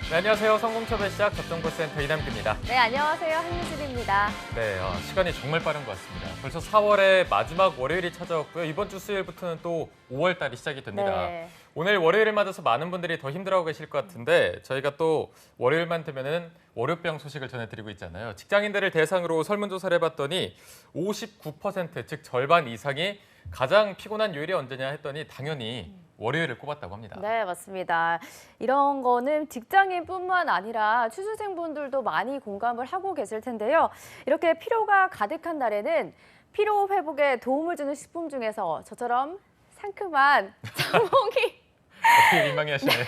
네, 안녕하세요. 성공첩의 시작 접정보센터 이남규입니다. 네, 안녕하세요. 한유진입니다. 네, 시간이 정말 빠른 것 같습니다. 벌써 4월의 마지막 월요일이 찾아왔고요. 이번 주 수요일부터는 또 5월 달이 시작이 됩니다. 네. 오늘 월요일을 맞아서 많은 분들이 더 힘들어하고 계실 것 같은데 저희가 또 월요일만 되면은 월요병 소식을 전해드리고 있잖아요. 직장인들을 대상으로 설문조사를 해봤더니 59%, 즉 절반 이상이 가장 피곤한 요일이 언제냐 했더니 당연히 월요일을 꼽았다고 합니다. 네, 맞습니다. 이런 거는 직장인뿐만 아니라 취준생분들도 많이 공감을 하고 계실 텐데요. 이렇게 피로가 가득한 날에는 피로 회복에 도움을 주는 식품 중에서 저처럼 상큼한 자몽이 어떻게 민망해하시네요.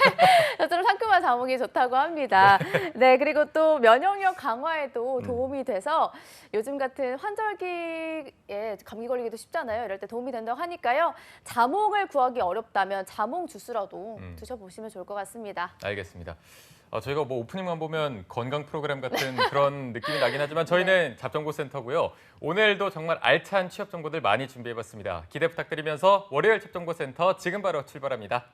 저처럼 상큼한 자몽이 좋다고 합니다. 네, 그리고 또 면역력 강화에도 도움이 돼서 요즘 같은 환절기에 감기 걸리기도 쉽잖아요. 이럴 때 도움이 된다고 하니까요. 자몽을 구하기 어렵다면 자몽 주스라도 드셔보시면 좋을 것 같습니다. 알겠습니다. 저희가 뭐 오프닝만 보면 건강 프로그램 같은 그런 느낌이 나긴 하지만 저희는 잡정보센터고요. 오늘도 정말 알찬 취업 정보들 많이 준비해봤습니다. 기대 부탁드리면서 월요일 잡정보센터 지금 바로 출발합니다.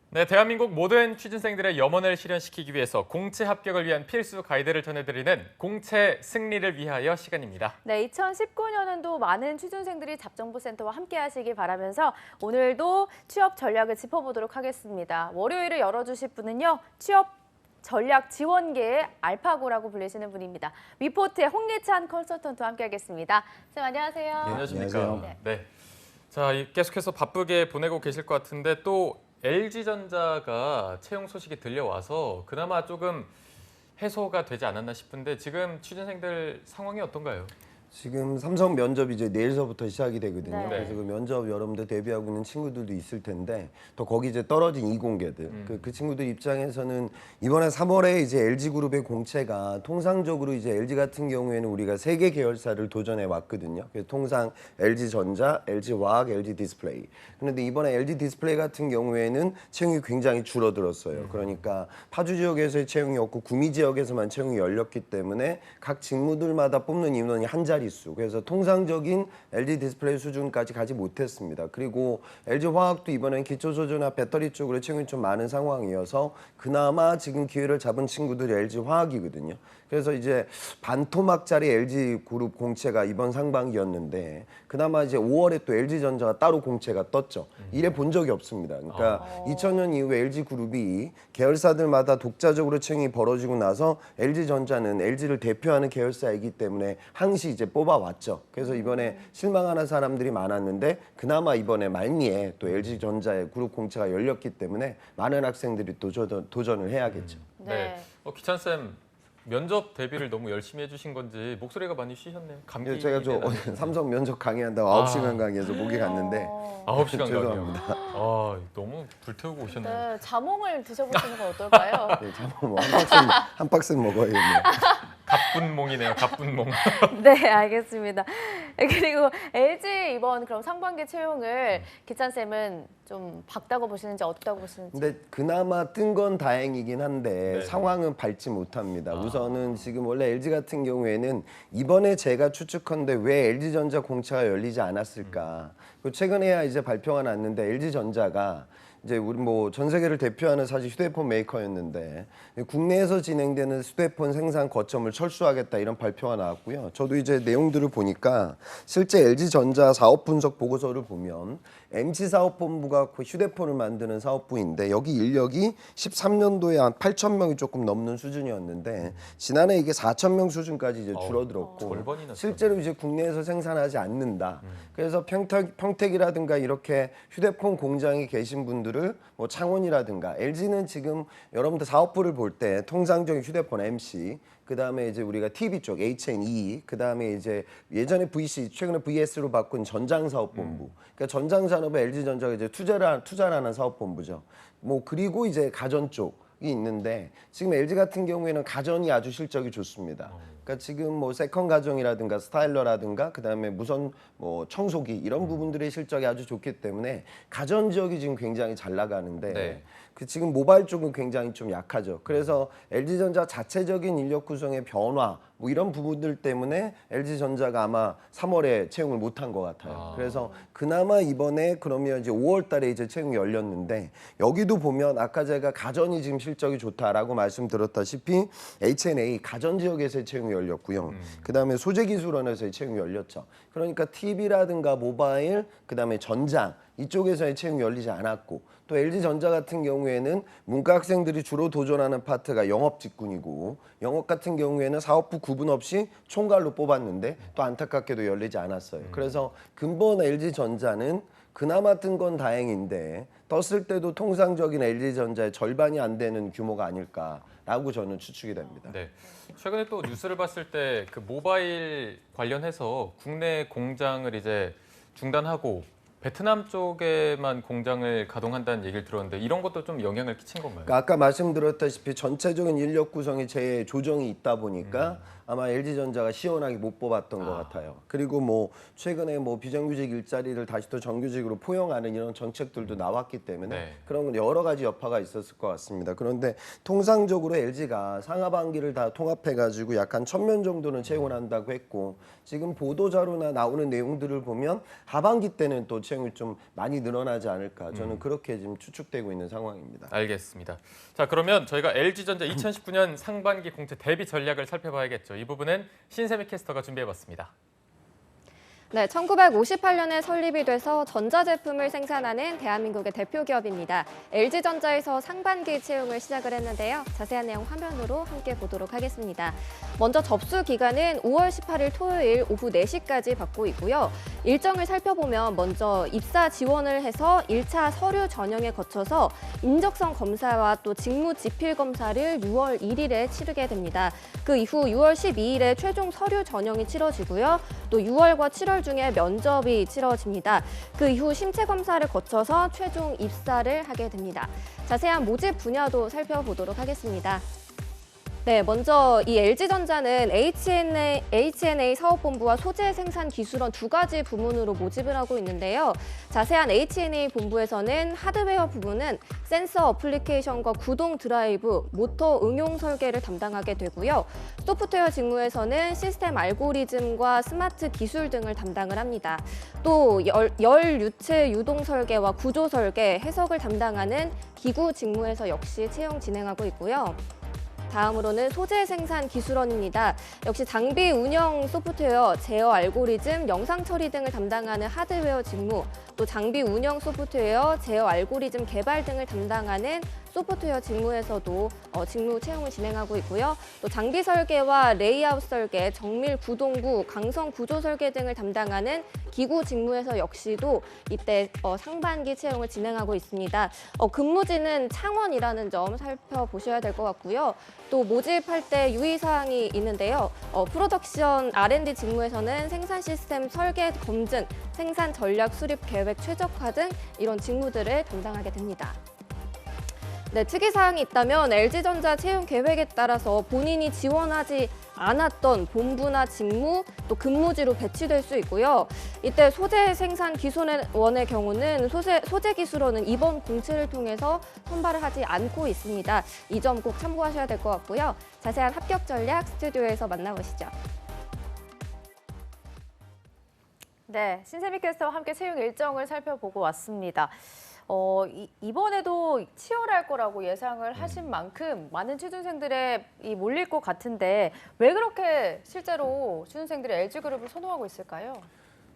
네, 대한민국 모든 취준생들의 염원을 실현시키기 위해서 공채 합격을 위한 필수 가이드를 전해드리는 공채 승리를 위하여 시간입니다. 네, 2019년에도 많은 취준생들이 잡정보센터와 함께 하시길 바라면서 오늘도 취업 전략을 짚어보도록 하겠습니다. 월요일을 열어주실 분은요, 취업 전략 지원계의 알파고라고 불리시는 분입니다. 위포트의 홍예찬 컨설턴트와 함께하겠습니다. 선생님 안녕하세요. 네, 안녕하십니까. 안녕하세요. 네. 자, 계속해서 바쁘게 보내고 계실 것 같은데 또 LG전자가 채용 소식이 들려와서 그나마 조금 해소가 되지 않았나 싶은데 지금 취준생들 상황이 어떤가요? 지금 삼성 면접이 이제 내일서부터 시작이 되거든요. 네. 그래서 그 면접 여러분들 대비하고 있는 친구들도 있을 텐데 또 거기 이제 떨어진 이공계들 그 친구들 입장에서는 이번에 3월에 이제 LG그룹의 공채가 통상적으로 이제 LG 같은 경우에는 우리가 3개 계열사를 도전해 왔거든요. 그래서 통상 LG전자, LG화학, LG디스플레이. 그런데 이번에 LG디스플레이 같은 경우에는 채용이 굉장히 줄어들었어요. 그러니까 파주 지역에서의 채용이 없고 구미 지역에서만 채용이 열렸기 때문에 각 직무들마다 뽑는 인원이 한 자릿수. 그래서 통상적인 LG 디스플레이 수준까지 가지 못했습니다. 그리고 LG 화학도 이번엔 기초소재나 배터리 쪽으로 채용이 좀 많은 상황이어서 그나마 지금 기회를 잡은 친구들이 LG 화학이거든요. 그래서 이제 반토막짜리 LG 그룹 공채가 이번 상반기였는데 그나마 이제 5월에 또 LG전자가 따로 공채가 떴죠. 이래 본 적이 없습니다. 그러니까 2000년 이후에 LG 그룹이 계열사들마다 독자적으로 채용이 벌어지고 나서 LG전자는 LG를 대표하는 계열사이기 때문에 항시 이제 뽑아왔죠. 그래서 이번에 실망하는 사람들이 많았는데 그나마 이번에 말미에 또 LG전자의 그룹 공채가 열렸기 때문에 많은 학생들이 도전을 해야겠죠. 네. 기찬 쌤 면접 대비를 너무 열심히 해주신 건지 목소리가 많이 쉬셨네요. 감기 예, 제가 저 삼성 면접 강의한다고 9시간 강의해서 목이 갔는데 9시간 강의요. 죄송합니다. 너무 불태우고 오셨네요. 네, 자몽을 드셔보시는 건 어떨까요? 네, 잠깐 한 박스 먹어야겠네요. 갑분몽이네요. 갑분몽. 네, 알겠습니다. 그리고 LG 이번 그럼 상반기 채용을 기찬 쌤은 좀 밝다고 보시는지 어떻다고 보시는지. 근데 그나마 뜬 건 다행이긴 한데 네. 상황은 밝지 못합니다. 우선은 지금 원래 LG 같은 경우에는 이번에 제가 추측컨대 왜 LG전자 공채가 열리지 않았을까. 그 최근에야 이제 발표가 났는데 LG전자가 이제 우리 뭐 전 세계를 대표하는 사실 휴대폰 메이커였는데 국내에서 진행되는 휴대폰 생산 거점을 철수하겠다 이런 발표가 나왔고요. 저도 이제 내용들을 보니까 실제 LG전자 사업 분석 보고서를 보면 MC 사업본부가 그 휴대폰을 만드는 사업부인데 여기 인력이 13년도에 한 8,000명이 조금 넘는 수준이었는데 지난해 이게 4,000명 수준까지 이제 줄어들었고 절반이나 실제로 이제 국내에서 생산하지 않는다. 그래서 평택이라든가 이렇게 휴대폰 공장에 계신 분들을 뭐 창원이라든가 LG는 지금 여러분들 사업부를 볼 때 통상적인 휴대폰 MC 그다음에 이제 우리가 TV 쪽 HNE 그다음에 이제 예전에 VC 최근에 VS로 바꾼 전장사업본부 그러니까 전장산업에 LG전자가 이제 투자를 하는 사업본부죠. 뭐 그리고 이제 가전 쪽이 있는데 지금 LG 같은 경우에는 가전이 아주 실적이 좋습니다. 그러니까 지금 뭐 세컨 가정이라든가 스타일러라든가 그다음에 무선 뭐 청소기 이런 부분들의 실적이 아주 좋기 때문에 가전 지역이 지금 굉장히 잘 나가는데 네. 그 지금 모바일 쪽은 굉장히 좀 약하죠. 그래서 LG전자 자체적인 인력 구성의 변화 뭐 이런 부분들 때문에 LG전자가 아마 3월에 채용을 못한 것 같아요. 그래서 그나마 이번에 그러면 이제 5월달에 이제 채용이 열렸는데 여기도 보면 아까 제가 가전이 지금 실적이 좋다라고 말씀드렸다시피 H&A 가전 지역에서의 채용이 열렸고요. 그다음에 소재기술원에서의 채용이 열렸죠. 그러니까 TV라든가 모바일 그다음에 전장 이쪽에서의 채용이 열리지 않았고 또 LG전자 같은 경우에는 문과 학생들이 주로 도전하는 파트가 영업 직군이고 영업 같은 경우에는 사업부 구분 없이 총괄로 뽑았는데 또 안타깝게도 열리지 않았어요. 그래서 근본 LG전자는 그나마 뜬 건 다행인데 떴을 때도 통상적인 LG전자의 절반이 안 되는 규모가 아닐까라고 저는 추측이 됩니다. 네. 최근에 또 뉴스를 봤을 때 그 모바일 관련해서 국내 공장을 이제 중단하고 베트남 쪽에만 공장을 가동한다는 얘기를 들었는데 이런 것도 좀 영향을 끼친 건가요? 그러니까 아까 말씀드렸다시피 전체적인 인력 구성이 재조정이 있다 보니까 아마 LG전자가 시원하게 못 뽑았던 것 같아요. 그리고 뭐 최근에 뭐 비정규직 일자리를 다시 또 정규직으로 포용하는 이런 정책들도 나왔기 때문에 네. 그런 건 여러 가지 여파가 있었을 것 같습니다. 그런데 통상적으로 LG가 상하반기를 다 통합해가지고 약간 1,000명 정도는 채용을 한다고 했고 지금 보도자료나 나오는 내용들을 보면 하반기 때는 또 채용이 좀 많이 늘어나지 않을까 저는 그렇게 지금 추측되고 있는 상황입니다. 알겠습니다. 자, 그러면 저희가 LG전자 2019년 상반기 공채 대비 전략을 살펴봐야겠죠. 이 부분은 신세미 캐스터가 준비해봤습니다. 네, 1958년에 설립이 돼서 전자제품을 생산하는 대한민국의 대표 기업입니다. LG전자에서 상반기 채용을 시작을 했는데요. 자세한 내용 화면으로 함께 보도록 하겠습니다. 먼저 접수 기간은 5월 18일 토요일 오후 4시까지 받고 있고요. 일정을 살펴보면 먼저 입사 지원을 해서 1차 서류 전형에 거쳐서 인적성 검사와 또 직무 지필 검사를 6월 1일에 치르게 됩니다. 그 이후 6월 12일에 최종 서류 전형이 치러지고요. 또 6월과 7월 중에 면접이 치러집니다. 그 이후 심체 검사를 거쳐서 최종 입사를 하게 됩니다. 자세한 모집 분야도 살펴보도록 하겠습니다. 네, 먼저 이 LG전자는 H&A 사업본부와 소재 생산 기술원 두 가지 부문으로 모집을 하고 있는데요. 자세한 H&A 본부에서는 하드웨어 부분은 센서 어플리케이션과 구동 드라이브, 모터 응용 설계를 담당하게 되고요. 소프트웨어 직무에서는 시스템 알고리즘과 스마트 기술 등을 담당을 합니다. 또 열 유체 유동 설계와 구조 설계, 해석을 담당하는 기구 직무에서 역시 채용 진행하고 있고요. 다음으로는 소재 생산 기술원입니다. 역시 장비 운영 소프트웨어, 제어 알고리즘, 영상 처리 등을 담당하는 하드웨어 직무, 또 장비 운영 소프트웨어, 제어 알고리즘 개발 등을 담당하는 소프트웨어 직무에서도 직무 채용을 진행하고 있고요. 또 장비 설계와 레이아웃 설계, 정밀 구동구, 강성 구조 설계 등을 담당하는 기구 직무에서 역시도 이때 상반기 채용을 진행하고 있습니다. 근무지는 창원이라는 점 살펴보셔야 될 것 같고요. 또 모집할 때 유의사항이 있는데요. 프로덕션 R&D 직무에서는 생산 시스템 설계 검증, 생산 전략 수립 계획 최적화 등 이런 직무들을 담당하게 됩니다. 네, 특이사항이 있다면 LG전자 채용 계획에 따라서 본인이 지원하지 않았던 본부나 직무, 또 근무지로 배치될 수 있고요. 이때 소재 생산 기술원의 경우는 소재 기술원은 이번 공채를 통해서 선발을 하지 않고 있습니다. 이 점 꼭 참고하셔야 될 것 같고요. 자세한 합격 전략 스튜디오에서 만나보시죠. 네, 신세미 캐스터와 함께 채용 일정을 살펴보고 왔습니다. 이번에도 치열할 거라고 예상을 하신 만큼 많은 취준생들의 몰릴 것 같은데 왜 그렇게 실제로 취준생들이 LG그룹을 선호하고 있을까요?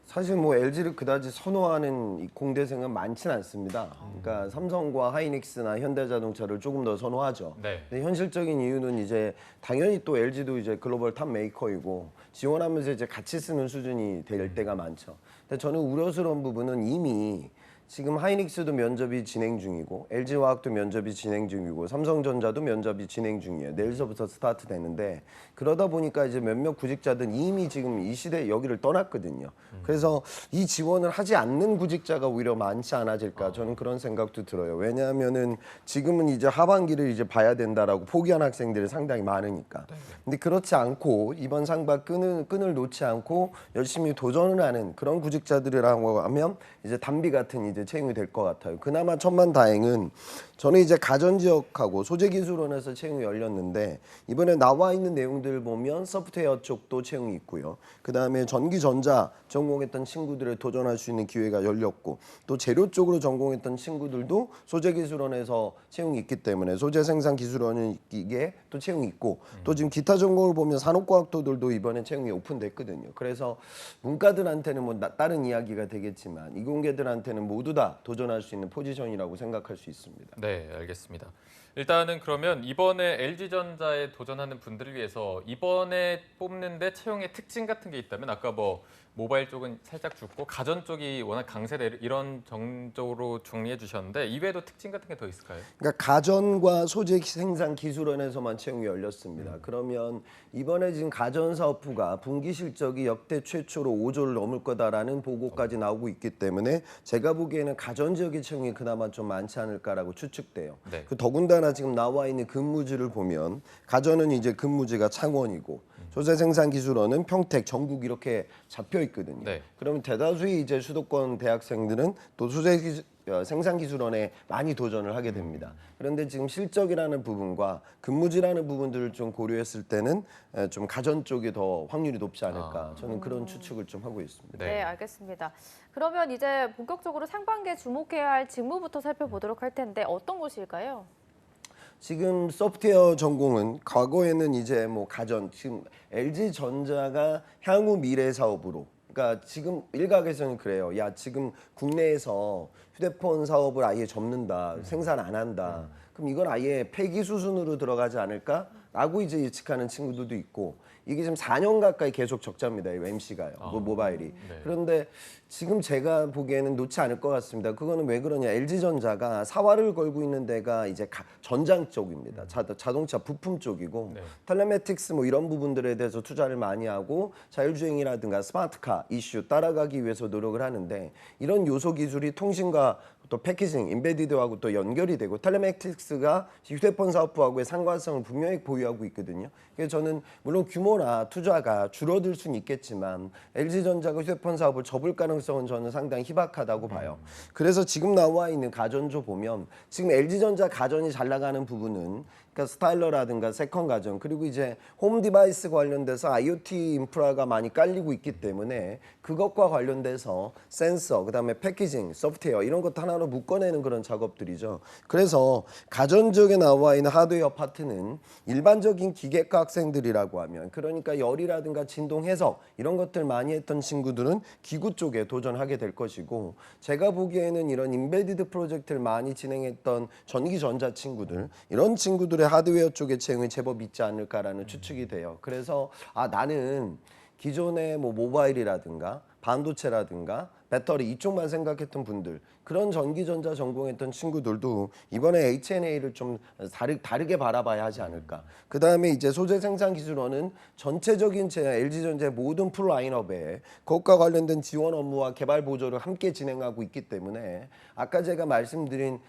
사실 뭐 LG를 그다지 선호하는 이 공대생은 많지는 않습니다. 그러니까 삼성과 하이닉스나 현대자동차를 조금 더 선호하죠. 네. 근데 현실적인 이유는 이제 당연히 또 LG도 이제 글로벌 탑 메이커이고 지원하면서 이제 같이 쓰는 수준이 될 때가 많죠. 근데 저는 우려스러운 부분은 이미 지금 하이닉스도 면접이 진행 중이고 LG화학도 면접이 진행 중이고 삼성전자도 면접이 진행 중이에요. 내일서부터 스타트 되는데 그러다 보니까 이제 몇몇 구직자들은 이미 지금 이 시대 여기를 떠났거든요. 그래서 이 지원을 하지 않는 구직자가 오히려 많지 않아질까 저는 그런 생각도 들어요. 왜냐하면은 지금은 이제 하반기를 이제 봐야 된다라고 포기한 학생들이 상당히 많으니까. 근데 그렇지 않고 이번 상반 끈을 놓지 않고 열심히 도전을 하는 그런 구직자들이라고 하면 이제 단비 같은 이제 채용이 될 것 같아요. 그나마 천만다행은 저는 이제 가전지역하고 소재기술원에서 채용이 열렸는데 이번에 나와 있는 내용들 보면 소프트웨어 쪽도 채용이 있고요. 그다음에 전기전자 전공했던 친구들을 도전할 수 있는 기회가 열렸고 또 재료 쪽으로 전공했던 친구들도 소재기술원에서 채용이 있기 때문에 소재생산기술원은 이게 또 채용이 있고 또 지금 기타 전공을 보면 산업과학도들도 이번에 채용이 오픈됐거든요. 그래서 문과들한테는 뭐 다른 이야기가 되겠지만 이공계들한테는 모두 다 도전할 수 있는 포지션이라고 생각할 수 있습니다. 네, 알겠습니다. 일단은 그러면 이번에 LG전자에 도전하는 분들을 위해서 이번에 뽑는데 채용의 특징 같은 게 있다면 아까 뭐 모바일 쪽은 살짝 죽고 가전 쪽이 워낙 강세다 이런 정도로 정리해 주셨는데 이외에도 특징 같은 게 더 있을까요? 그러니까 가전과 소재 생산 기술원에서만 채용이 열렸습니다. 그러면 이번에 지금 가전사업부가 분기 실적이 역대 최초로 5조를 넘을 거다라는 보고까지 나오고 있기 때문에 제가 보기에는 가전 지역의 채용이 그나마 좀 많지 않을까라고 추측돼요. 네. 그 더군다나 지금 나와 있는 근무지를 보면 가전은 이제 근무지가 창원이고 소재생산기술원은 평택, 전국 이렇게 잡혀 있거든요. 네. 그러면 대다수의 이제 수도권 대학생들은 또 생산기술원에 많이 도전을 하게 됩니다. 그런데 지금 실적이라는 부분과 근무지라는 부분들을 좀 고려했을 때는 좀 가전 쪽이 더 확률이 높지 않을까 저는 그런 추측을 좀 하고 있습니다. 네, 알겠습니다. 그러면 이제 본격적으로 상반기에 주목해야 할 직무부터 살펴보도록 할 텐데 어떤 곳일까요? 지금 소프트웨어 전공은 과거에는 이제 뭐 가전 지금 LG전자가 향후 미래 사업으로 그러니까 지금 일각에서는 그래요. 야 지금 국내에서 휴대폰 사업을 아예 접는다. 생산 안 한다. 그럼 이건 아예 폐기 수순으로 들어가지 않을까라고 이제 예측하는 친구들도 있고 이게 지금 4년 가까이 계속 적자입니다. 이 MC가요. 모바일이. 네. 그런데 지금 제가 보기에는 놓지 않을 것 같습니다. 그거는 왜 그러냐? LG전자가 사활을 걸고 있는 데가 이제 전장 쪽입니다. 자동차 부품 쪽이고 네. 텔레매틱스 뭐 이런 부분들에 대해서 투자를 많이 하고 자율주행이라든가 스마트카 이슈 따라가기 위해서 노력을 하는데 이런 요소 기술이 통신과 또 패키징, 인베디드하고 또 연결이 되고 텔레매틱스가 휴대폰 사업부하고의 상관성을 분명히 보유하고 있거든요. 그래서 저는 물론 규모나 투자가 줄어들 수는 있겠지만 LG전자가 휴대폰 사업을 접을 가능성은 저는 상당히 희박하다고 봐요. 그래서 지금 나와 있는 가전조 보면 지금 LG전자 가전이 잘 나가는 부분은 그러니까 스타일러라든가 세컨 가전 그리고 이제 홈 디바이스 관련돼서 IoT 인프라가 많이 깔리고 있기 때문에 그것과 관련돼서 센서 그다음에 패키징, 소프트웨어 이런 것도 하나로 묶어내는 그런 작업들이죠. 그래서 가전 지역에 나와 있는 하드웨어 파트는 일반적인 기계과 학생들이라고 하면 그러니까 열이라든가 진동 해석 이런 것들 많이 했던 친구들은 기구 쪽에 도전하게 될 것이고 제가 보기에는 이런 인베디드 프로젝트를 많이 진행했던 전기전자 친구들 이런 친구들의 하드웨어 쪽의 채용이 제법 있지 않을까라는 추측이 돼요. 그래서 나는 기존의 뭐 모바일이라든가 반도체라든가 배터리 이쪽만 생각했던 분들 그런 전기전자 전공했던 친구들도 이번에 H&A를 좀 다르게 바라봐야 하지 않을까. 그다음에 이제 소재생산기술원은 전체적인 LG전자의 모든 풀 라인업에 그것과 관련된 지원 업무와 개발 보조를 함께 진행하고 있기 때문에 아까 제가 말씀드린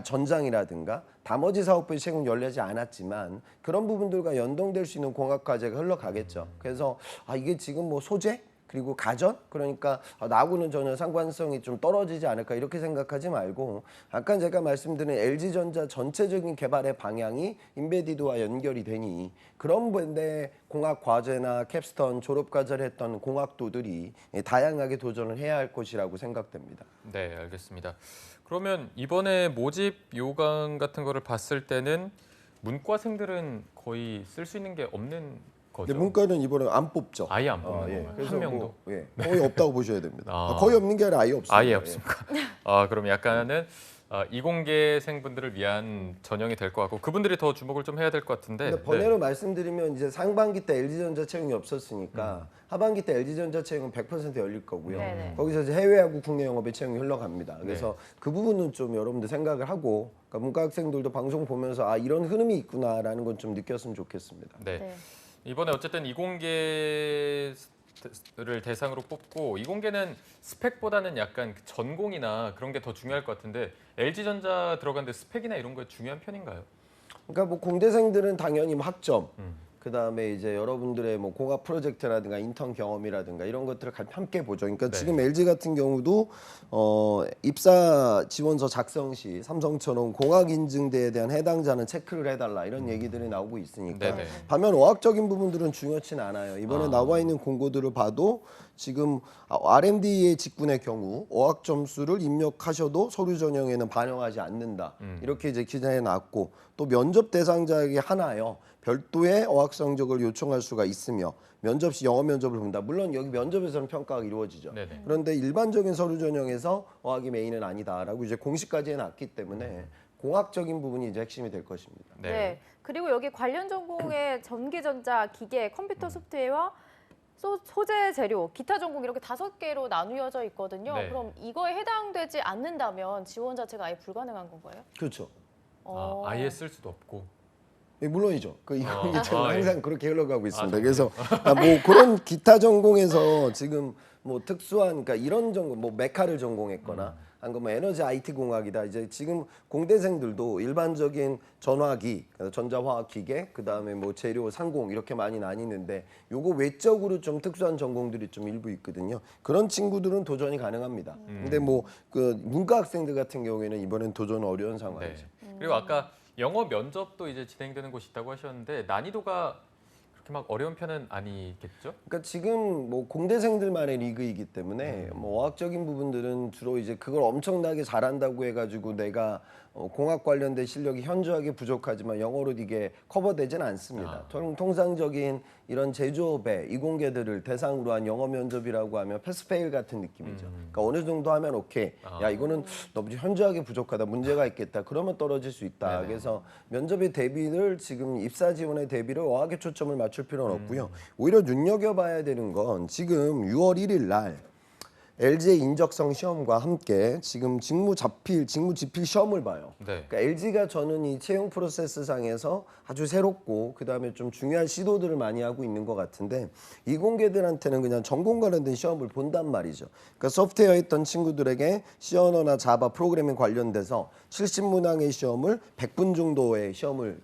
전장이라든가 나머지 사업부의 채용 열리지 않았지만 그런 부분들과 연동될 수 있는 공학과제가 흘러가겠죠. 그래서 이게 지금 뭐 소재 그리고 가전 그러니까 나하고는 전혀 상관성이 좀 떨어지지 않을까 이렇게 생각하지 말고 아까 제가 말씀드린 LG전자 전체적인 개발의 방향이 인베디드와 연결이 되니 그런 분데 공학 과제나 캡스톤 졸업 과제를 했던 공학도들이 다양하게 도전을 해야 할 것이라고 생각됩니다. 네, 알겠습니다. 그러면 이번에 모집 요강 같은 거를 봤을 때는 문과생들은 거의 쓸 수 있는 게 없는 거죠. 근데 문과는 이번에 안 뽑죠. 아예 안 뽑는 예. 건가요? 그래서 한 명도? 거의 없다고 보셔야 됩니다. 아. 거의 없는 게 아니라 아예 없습니다. 아예 예. 없습니까? 그럼 약간은 이공계생분들을 위한 전형이 될 것 같고 그분들이 더 주목을 좀 해야 될 것 같은데. 근데 번외로 말씀드리면 이제 상반기 때 LG전자 채용이 없었으니까 하반기 때 LG전자 채용은 100% 열릴 거고요. 네네. 거기서 이제 해외하고 국내 영업의 채용이 흘러갑니다. 그래서 그 부분은 좀 여러분들 생각을 하고 그러니까 문과 학생들도 방송 보면서 이런 흐름이 있구나라는 건 좀 느꼈으면 좋겠습니다. 네. 네. 이번에 어쨌든 이공계를 대상으로 뽑고 이공계는 스펙보다는 약간 그 전공이나 그런 게 더 중요할 것 같은데 LG전자 들어갔는데 스펙이나 이런 거 중요한 편인가요? 그러니까 뭐 공대생들은 당연히 뭐 학점, 그다음에 이제 여러분들의 뭐 공학 프로젝트라든가 인턴 경험이라든가 이런 것들을 함께 보죠. 그러니까 네. 지금 LG 같은 경우도 입사 지원서 작성 시 삼성처럼 공학 인증대에 대한 해당자는 체크를 해달라 이런 얘기들이 나오고 있으니까 네네. 반면 어학적인 부분들은 중요치는 않아요. 이번에 나와 있는 공고들을 봐도 지금 R&D의 직군의 경우 어학 점수를 입력하셔도 서류 전형에는 반영하지 않는다. 이렇게 이제 기재해 놨고 또 면접 대상자에게 하나요. 별도의 어학 성적을 요청할 수가 있으며 면접 시 영어 면접을 본다. 물론 여기 면접에서는 평가가 이루어지죠. 네네. 그런데 일반적인 서류 전형에서 어학이 메인은 아니다라고 이제 공식까지 해놨기 때문에 공학적인 부분이 이제 핵심이 될 것입니다. 네. 그리고 여기 관련 전공의 전기전자, 기계, 컴퓨터 소프트웨어, 소재 재료, 기타 전공 이렇게 5개로 나누어져 있거든요. 네. 그럼 이거에 해당되지 않는다면 지원 자체가 아예 불가능한 건가요? 그렇죠. 아예 쓸 수도 없고. 예, 물론이죠. 그 이공계처럼 예. 항상 그렇게 흘러가고 있습니다. 정말요? 그래서 뭐 그런 기타 전공에서 지금 뭐 특수한 그러니까 이런 전공 뭐 메카를 전공했거나 아니면 뭐 에너지 IT 공학이다. 이제 지금 공대생들도 일반적인 전화기, 전자화학 기계, 그다음에 뭐 재료 상공 이렇게 많이 나뉘는데 요거 외적으로 좀 특수한 전공들이 좀 일부 있거든요. 그런 친구들은 도전이 가능합니다. 근데 뭐 그 문과 학생들 같은 경우에는 이번엔 도전 어려운 상황이죠. 네. 그리고 아까 영어 면접도 이제 진행되는 곳이 있다고 하셨는데 난이도가 그렇게 막 어려운 편은 아니겠죠? 그러니까 지금 뭐 공대생들만의 리그이기 때문에 뭐 어학적인 부분들은 주로 이제 그걸 엄청나게 잘한다고 해가지고 내가 공학 관련된 실력이 현저하게 부족하지만 영어로 이게 커버되지는 않습니다. 통상적인 이런 제조업의 이공계들을 대상으로 한 영어 면접이라고 하면 패스페일 같은 느낌이죠. 그러니까 어느 정도 하면 오케이. 야 이거는 너무 현저하게 부족하다. 문제가 있겠다. 그러면 떨어질 수 있다. 네네. 그래서 면접의 대비를 지금 입사 지원의 대비를 어학에 초점을 맞출 필요는 없고요. 오히려 눈여겨봐야 되는 건 지금 6월 1일 날 LG의 인적성 시험과 함께 지금 직무 지필 시험을 봐요. 네. 그러니까 LG가 저는 이 채용 프로세스 상에서 아주 새롭고 그다음에 좀 중요한 시도들을 많이 하고 있는 것 같은데 이공계들한테는 그냥 전공 관련된 시험을 본단 말이죠. 그러니까 소프트웨어 했던 친구들에게 C언어나 자바 프로그래밍 관련돼서 70문항의 시험을 100분 정도의 시험을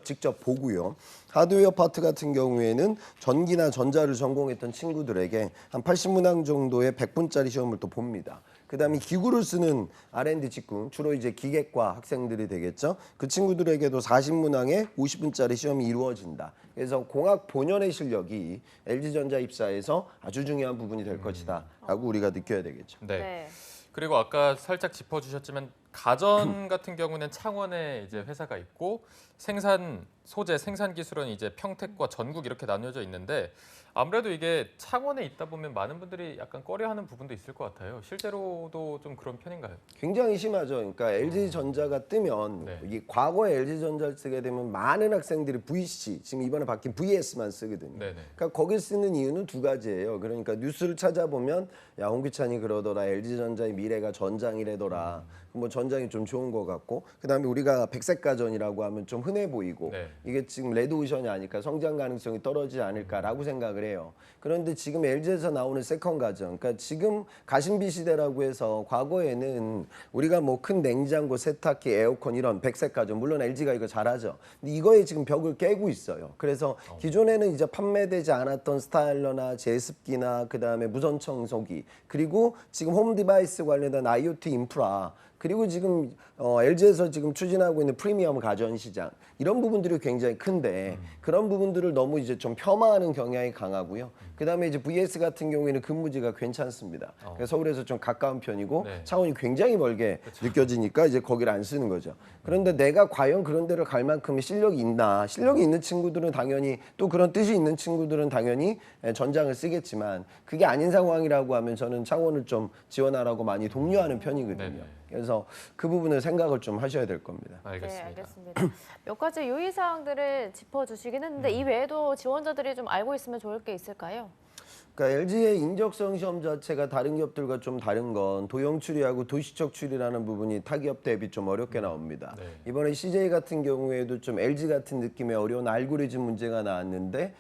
직접 보고요. 하드웨어 파트 같은 경우에는 전기나 전자를 전공했던 친구들에게 한 80문항 정도의 100분짜리 시험을 또 봅니다. 그다음에 기구를 쓰는 R&D 직군, 주로 이제 기계과 학생들이 되겠죠. 그 친구들에게도 40문항의 50분짜리 시험이 이루어진다. 그래서 공학 본연의 실력이 LG전자 입사에서 아주 중요한 부분이 될 것이다라고 우리가 느껴야 되겠죠. 네. 그리고 아까 살짝 짚어주셨지만 가전 같은 경우는 창원에 이제 회사가 있고 생산 소재, 생산 기술은 이제 평택과 전국 이렇게 나뉘어져 있는데 아무래도 이게 창원에 있다 보면 많은 분들이 약간 꺼려하는 부분도 있을 것 같아요. 실제로도 좀 그런 편인가요? 굉장히 심하죠. 그러니까 LG전자가 뜨면 네. 이 과거에 LG전자를 쓰게 되면 많은 학생들이 VC, 지금 이번에 바뀐 VS만 쓰거든요. 네네. 그러니까 거길 쓰는 이유는 두 가지예요. 그러니까 뉴스를 찾아보면 야 홍기찬이 그러더라. LG전자의 미래가 전장이래더라. 뭐 전장이 좀 좋은 것 같고 그다음에 우리가 백색 가전이라고 하면 좀 흔해 보이고 네. 이게 지금 레드오션이 아닐까 성장 가능성이 떨어지지 않을까라고 생각을 해요. 그런데 지금 LG에서 나오는 세컨 가전, 그러니까 지금 가심비 시대라고 해서 과거에는 우리가 뭐 큰 냉장고, 세탁기, 에어컨 이런 백색 가전 물론 LG가 이거 잘하죠. 근데 이거에 지금 벽을 깨고 있어요. 그래서 기존에는 이제 판매되지 않았던 스타일러나 제습기나 그다음에 무선 청소기 그리고 지금 홈 디바이스 관련된 IoT 인프라 그리고 지금 LG에서 지금 추진하고 있는 프리미엄 가전 시장 이런 부분들이 굉장히 큰데 그런 부분들을 너무 이제 좀 폄하하는 경향이 강하고요. 그다음에 이제 VS 같은 경우에는 근무지가 괜찮습니다. 그러니까 서울에서 좀 가까운 편이고 네. 창원이 굉장히 멀게 느껴지니까 이제 거기를 안 쓰는 거죠. 그런데 내가 과연 그런 데를 갈 만큼의 실력이 있나? 실력이 있는 친구들은 당연히 또 그런 뜻이 있는 친구들은 당연히 전장을 쓰겠지만 그게 아닌 상황이라고 하면 저는 창원을 좀 지원하라고 많이 독려하는 편이거든요. 네네. 그래서 그 부분을 생각을 좀 하셔야 될 겁니다. 알겠습니다. 네, 알겠습니다. 몇 가지 유의 사항들을 짚어주시긴 했는데 이 외에도 지원자들이 좀 알고 있으면 좋을 게 있을까요? 그러니까 LG의 인적성 시험 자체가 다른 기업들과 좀 다른 건 도형 추리하고 도시적 추리라는 부분이 타 기업 대비 좀 어렵게 나옵니다. 네. 이번에 CJ 같은 경우에도 좀 LG 같은 느낌의 어려운 알고리즘 문제가 나왔는데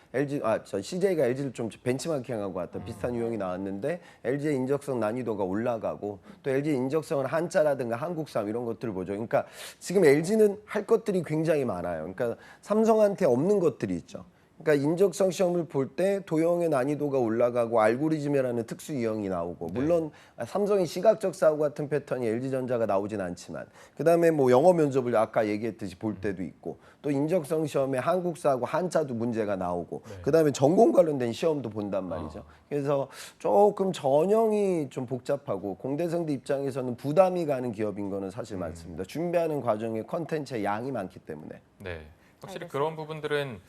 CJ가 LG를 좀 벤치마킹하고 왔다 비슷한 유형이 나왔는데 LG의 인적성 난이도가 올라가고 또 LG의 인적성은 한자라든가 한국삼 이런 것들을 보죠. 그러니까 지금 LG는 할 것들이 굉장히 많아요. 그러니까 삼성한테 없는 것들이 있죠. 그러니까 인적성 시험을 볼 때 도형의 난이도가 올라가고 알고리즘이라는 특수 유형이 나오고 물론 삼성의 시각적 사고 같은 패턴이 LG전자가 나오진 않지만 그다음에 뭐 영어 면접을 아까 얘기했듯이 볼 때도 있고 또 인적성 시험에 한국사하고 한자도 문제가 나오고 그다음에 전공 관련된 시험도 본단 말이죠. 그래서 조금 전형이 좀 복잡하고 공대생들 입장에서는 부담이 가는 기업인 거는 사실 많습니다. 준비하는 과정에 컨텐츠의 양이 많기 때문에. 네, 확실히 알겠습니다. 그런 부분들은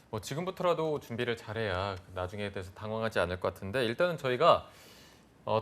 뭐 지금부터라도 준비를 잘해야 나중에 대해서 당황하지 않을 것 같은데 일단은 저희가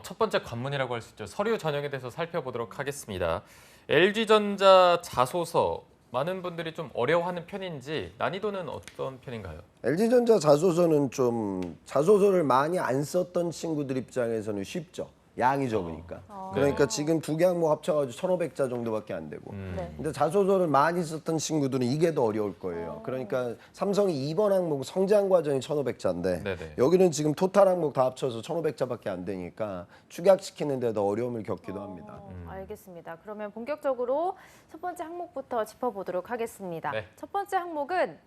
첫 번째 관문이라고 할 수 있죠. 서류 전형에 대해서 살펴보도록 하겠습니다. LG전자 자소서 많은 분들이 좀 어려워하는 편인지 난이도는 어떤 편인가요? LG전자 자소서는 좀 자소서를 많이 안 썼던 친구들 입장에서는 쉽죠. 양이 적으니까. 그러니까 지금 두 개 항목 합쳐가지고 1,500자 정도밖에 안 되고. 네. 근데 자소서를 많이 썼던 친구들은 이게 더 어려울 거예요. 그러니까 삼성이 2번 항목 성장 과정이 1,500자인데 네네. 여기는 지금 토탈 항목 다 합쳐서 1,500자밖에 안 되니까 축약시키는 데 더 어려움을 겪기도 합니다. 알겠습니다. 그러면 본격적으로 첫 번째 항목부터 짚어보도록 하겠습니다. 네. 첫 번째 항목은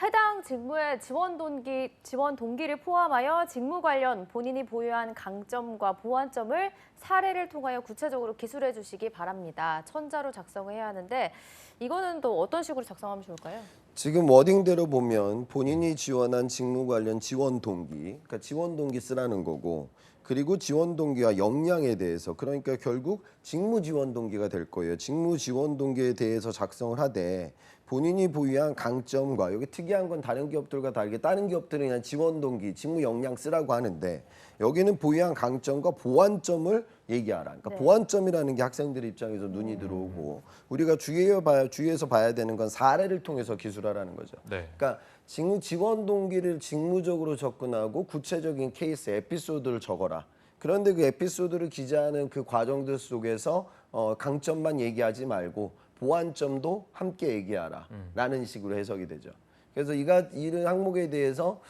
해당 직무의 지원 동기를 포함하여 직무 관련 본인이 보유한 강점과 보완점을 사례를 통하여 구체적으로 기술해 주시기 바랍니다. 천자로 작성을 해야 하는데 이거는 또 어떤 식으로 작성하면 좋을까요? 지금 워딩대로 보면 본인이 지원한 직무 관련 지원 동기, 그러니까 지원 동기 쓰라는 거고 그리고 지원 동기와 역량에 대해서 그러니까 결국 직무 지원 동기가 될 거예요. 직무 지원 동기에 대해서 작성을 하되 본인이 보유한 강점과 여기 특이한 건 다른 기업들과 다르게 다른 기업들은 그냥 지원 동기, 직무 역량 쓰라고 하는데 여기는 보유한 강점과 보완점을 얘기하라. 그러니까 네. 보완점이라는 게 학생들 입장에서 눈이 들어오고 우리가 주의해서 봐야 되는 건 사례를 통해서 기술하라는 거죠. 네. 그러니까 직무 지원 동기를 직무적으로 접근하고 구체적인 케이스 에피소드를 적어라. 그런데 그 에피소드를 기재하는 그 과정들 속에서 강점만 얘기하지 말고 보완점도 함께 얘기하라. 라는 식으로 해석이 되죠. 그래서 이런 항목에 대해서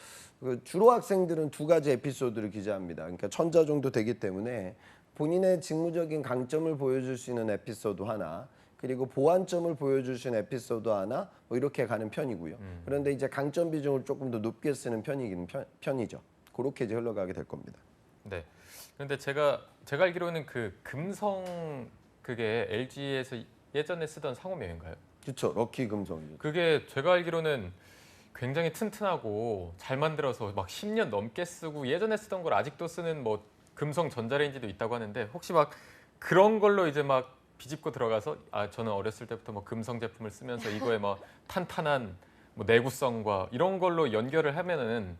주로 학생들은 두 가지 에피소드를 기재합니다. 그러니까 1,000자 정도 되기 때문에 본인의 직무적인 강점을 보여줄 수 있는 에피소드 하나 그리고 보완점을 보여줄 수 있는 에피소드 하나 뭐 이렇게 가는 편이고요. 그런데 이제 강점 비중을 조금 더 높게 쓰는 편이죠. 그렇게 이제 흘러가게 될 겁니다. 네. 그런데 제가 알기로는 그 금성 그게 LG에서 예전에 쓰던 상호명인가요? 그렇죠. 럭키 금성이죠. 그게 제가 알기로는 굉장히 튼튼하고 잘 만들어서 막 10년 넘게 쓰고 예전에 쓰던 걸 아직도 쓰는 뭐 금성 전자레인지도 있다고 하는데 혹시 막 그런 걸로 이제 막 비집고 들어가서 저는 어렸을 때부터 뭐 금성 제품을 쓰면서 이거에 뭐 탄탄한 뭐 내구성과 이런 걸로 연결을 하면은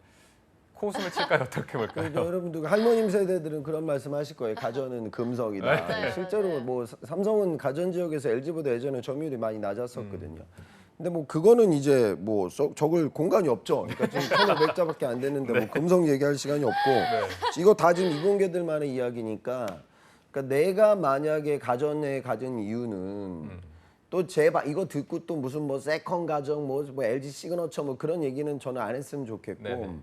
코웃음을 칠까요? 어떻게 볼까요? 그러니까 여러분들 할머님 세대들은 그런 말씀하실 거예요. 가전은 금성이다. 네, 실제로 맞아요. 뭐 삼성은 가전 지역에서 LG보다 예전에 점유율이 많이 낮았었거든요. 근데 뭐 그거는 이제 뭐 적을 공간이 없죠. 그러니까 지금 1,500자밖에 안 되는데 뭐 금성 얘기할 시간이 없고 이거 다 지금 이공계들만의 이야기니까. 그러니까 내가 만약에 가전에 가진 이유는 또 이거 듣고 또 무슨 뭐 세컨 가전 뭐 LG 시그너처 뭐 그런 얘기는 저는 안 했으면 좋겠고. 네네.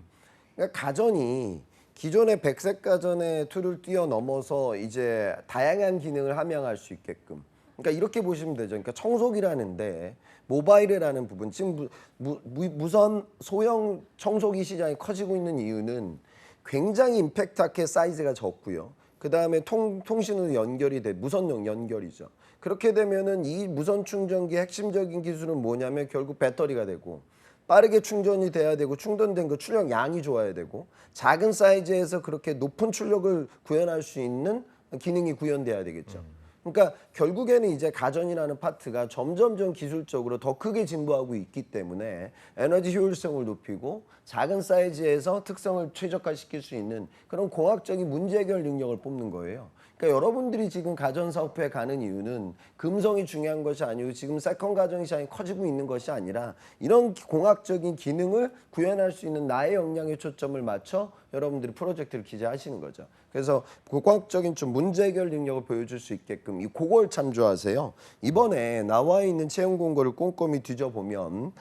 그러니까 가전이 기존의 백색 가전의 툴을 뛰어넘어서 이제 다양한 기능을 함양할 수 있게끔. 그러니까 이렇게 보시면 되죠. 그러니까 청소기라는데 모바일이라는 부분 지금 무선 소형 청소기 시장이 커지고 있는 이유는 굉장히 임팩트하게 사이즈가 적고요. 그 다음에 통신으로 연결이 돼 무선용 연결이죠. 그렇게 되면은 이 무선 충전기의 핵심적인 기술은 뭐냐면 결국 배터리가 되고 빠르게 충전이 돼야 되고 충전된 그 출력 양이 좋아야 되고 작은 사이즈에서 그렇게 높은 출력을 구현할 수 있는 기능이 구현돼야 되겠죠. 그러니까 결국에는 이제 가전이라는 파트가 점점점 기술적으로 더 크게 진보하고 있기 때문에 에너지 효율성을 높이고 작은 사이즈에서 특성을 최적화시킬 수 있는 그런 공학적인 문제 해결 능력을 뽑는 거예요. 그러니까 여러분들이 지금 가전 사업부에 가는 이유는 금성이 중요한 것이 아니고 지금 세컨 가전 시장이 커지고 있는 것이 아니라 이런 공학적인 기능을 구현할 수 있는 나의 역량에 초점을 맞춰 여러분들이 프로젝트를 기재하시는 거죠. 그래서 공학적인 좀 문제 해결 능력을 보여줄 수 있게끔 그걸 참조하세요. 이번에 나와 있는 채용 공고를 꼼꼼히 뒤져보면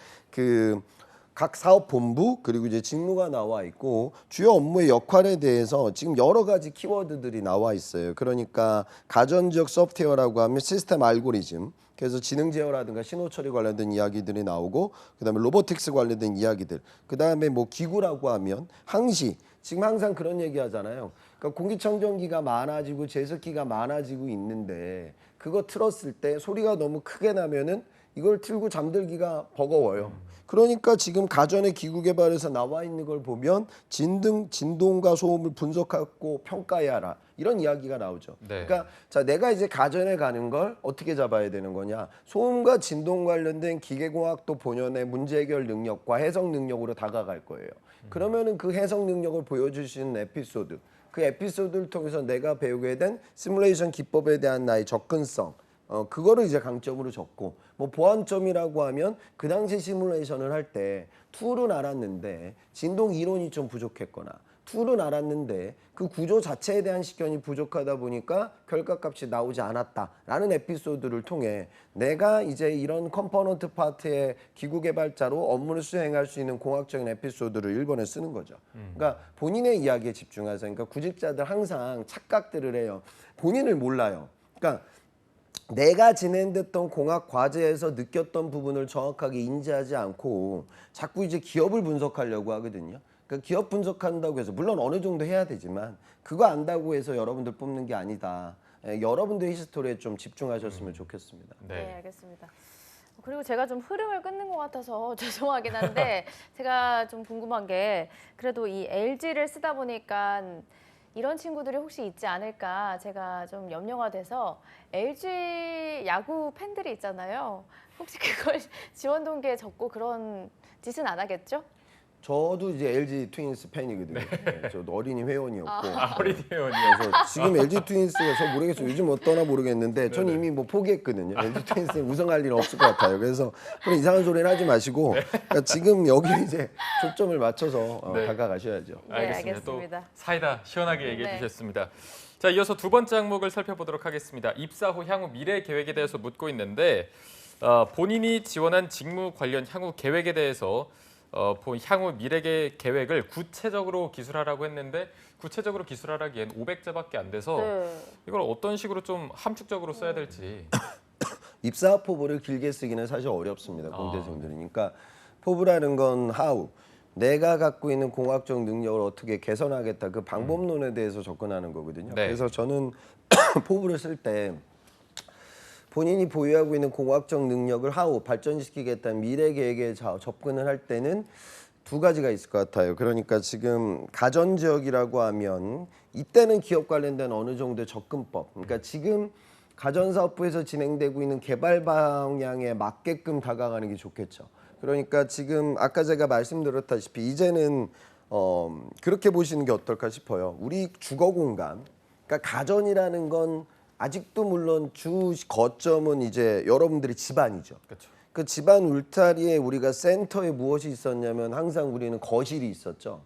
각 사업 본부 그리고 이제 직무가 나와 있고 주요 업무의 역할에 대해서 지금 여러 가지 키워드들이 나와 있어요. 그러니까 가전지역 소프트웨어라고 하면 시스템 알고리즘, 그래서 지능 제어라든가 신호 처리 관련된 이야기들이 나오고 그다음에 로보틱스 관련된 이야기들, 그다음에 뭐 기구라고 하면 항시, 지금 항상 그런 얘기 하잖아요. 그러니까 공기청정기가 많아지고 제습기가 많아지고 있는데 그거 틀었을 때 소리가 너무 크게 나면은 이걸 틀고 잠들기가 버거워요. 그러니까 지금 가전의 기구 개발에서 나와 있는 걸 보면 진동과 소음을 분석하고 평가해야 하라, 이런 이야기가 나오죠. 네. 그러니까 자, 내가 이제 가전에 가는 걸 어떻게 잡아야 되는 거냐? 소음과 진동 관련된 기계공학도 본연의 문제 해결 능력과 해석 능력으로 다가갈 거예요. 그러면은 그 해석 능력을 보여줄 수 있는 에피소드, 그 에피소드를 통해서 내가 배우게 된 시뮬레이션 기법에 대한 나의 접근성, 그거를 이제 강점으로 적고, 뭐 보완점이라고 하면 그 당시 시뮬레이션을 할 때 툴은 알았는데 진동 이론이 좀 부족했거나 툴은 알았는데 그 구조 자체에 대한 식견이 부족하다 보니까 결과값이 나오지 않았다라는 에피소드를 통해 내가 이제 이런 컴포넌트 파트의 기구 개발자로 업무를 수행할 수 있는 공학적인 에피소드를 1번에 쓰는 거죠. 그러니까 본인의 이야기에 집중하세요. 그러니까 구직자들 항상 착각들을 해요. 본인을 몰라요. 그러니까 내가 진행됐던 공학 과제에서 느꼈던 부분을 정확하게 인지하지 않고 자꾸 이제 기업을 분석하려고 하거든요. 그러니까 기업 분석한다고 해서 물론 어느 정도 해야 되지만 그거 안다고 해서 여러분들 뽑는 게 아니다. 여러분들 히스토리에 좀 집중하셨으면 좋겠습니다. 네, 알겠습니다. 그리고 제가 좀 흐름을 끊는 것 같아서 죄송하긴 한데 제가 좀 궁금한 게 그래도 이 LG를 쓰다 보니까 이런 친구들이 혹시 있지 않을까 제가 좀 염려가 돼서 LG 야구 팬들이 있잖아요. 혹시 그걸 지원 동기에 적고 그런 짓은 안 하겠죠? 저도 이제 LG 트윈스 팬이거든요. 네, 저도 어린이 회원이었고. 어린이 회원이요. 그래서 지금 LG 트윈스가 저 모르겠어요. 요즘 어떠나 모르겠는데 전 이미 뭐 포기했거든요. LG 트윈스는 우승할 일은 없을 것 같아요. 그래서 그런 이상한 소리는 하지 마시고 그러니까 지금 여기 이제 초점을 맞춰서 네. 다가가셔야죠. 네, 알겠습니다. 알겠습니다. 또 사이다 시원하게 얘기해 네. 주셨습니다. 자, 이어서 두 번째 항목을 살펴보도록 하겠습니다. 입사 후 향후 미래 계획에 대해서 묻고 있는데 본인이 지원한 직무 관련 향후 계획에 대해서 향후 미래 계획을 구체적으로 기술하라고 했는데 구체적으로 기술하라기엔 500자밖에 안 돼서 네. 이걸 어떤 식으로 좀 함축적으로 써야 될지. 입사 포부를 길게 쓰기는 사실 어렵습니다. 공대생들은. 그러니까 포부라는 건 how, 내가 갖고 있는 공학적 능력을 어떻게 개선하겠다, 그 방법론에 대해서 접근하는 거거든요. 네. 그래서 저는 포부를 쓸 때 본인이 보유하고 있는 공학적 능력을 발전시키겠다는 미래 계획에 접근을 할 때는 두 가지가 있을 것 같아요. 그러니까 지금 가전 지역이라고 하면 이때는 기업 관련된 어느 정도의 접근법, 그러니까 지금 가전사업부에서 진행되고 있는 개발 방향에 맞게끔 다가가는 게 좋겠죠. 그러니까 지금 아까 제가 말씀드렸다시피 이제는 그렇게 보시는 게 어떨까 싶어요. 우리 주거 공간, 그러니까 가전이라는 건 아직도 물론 주 거점은 이제 여러분들이 집안이죠. 그렇죠. 그 집안 울타리에 우리가 센터에 무엇이 있었냐면 항상 우리는 거실이 있었죠.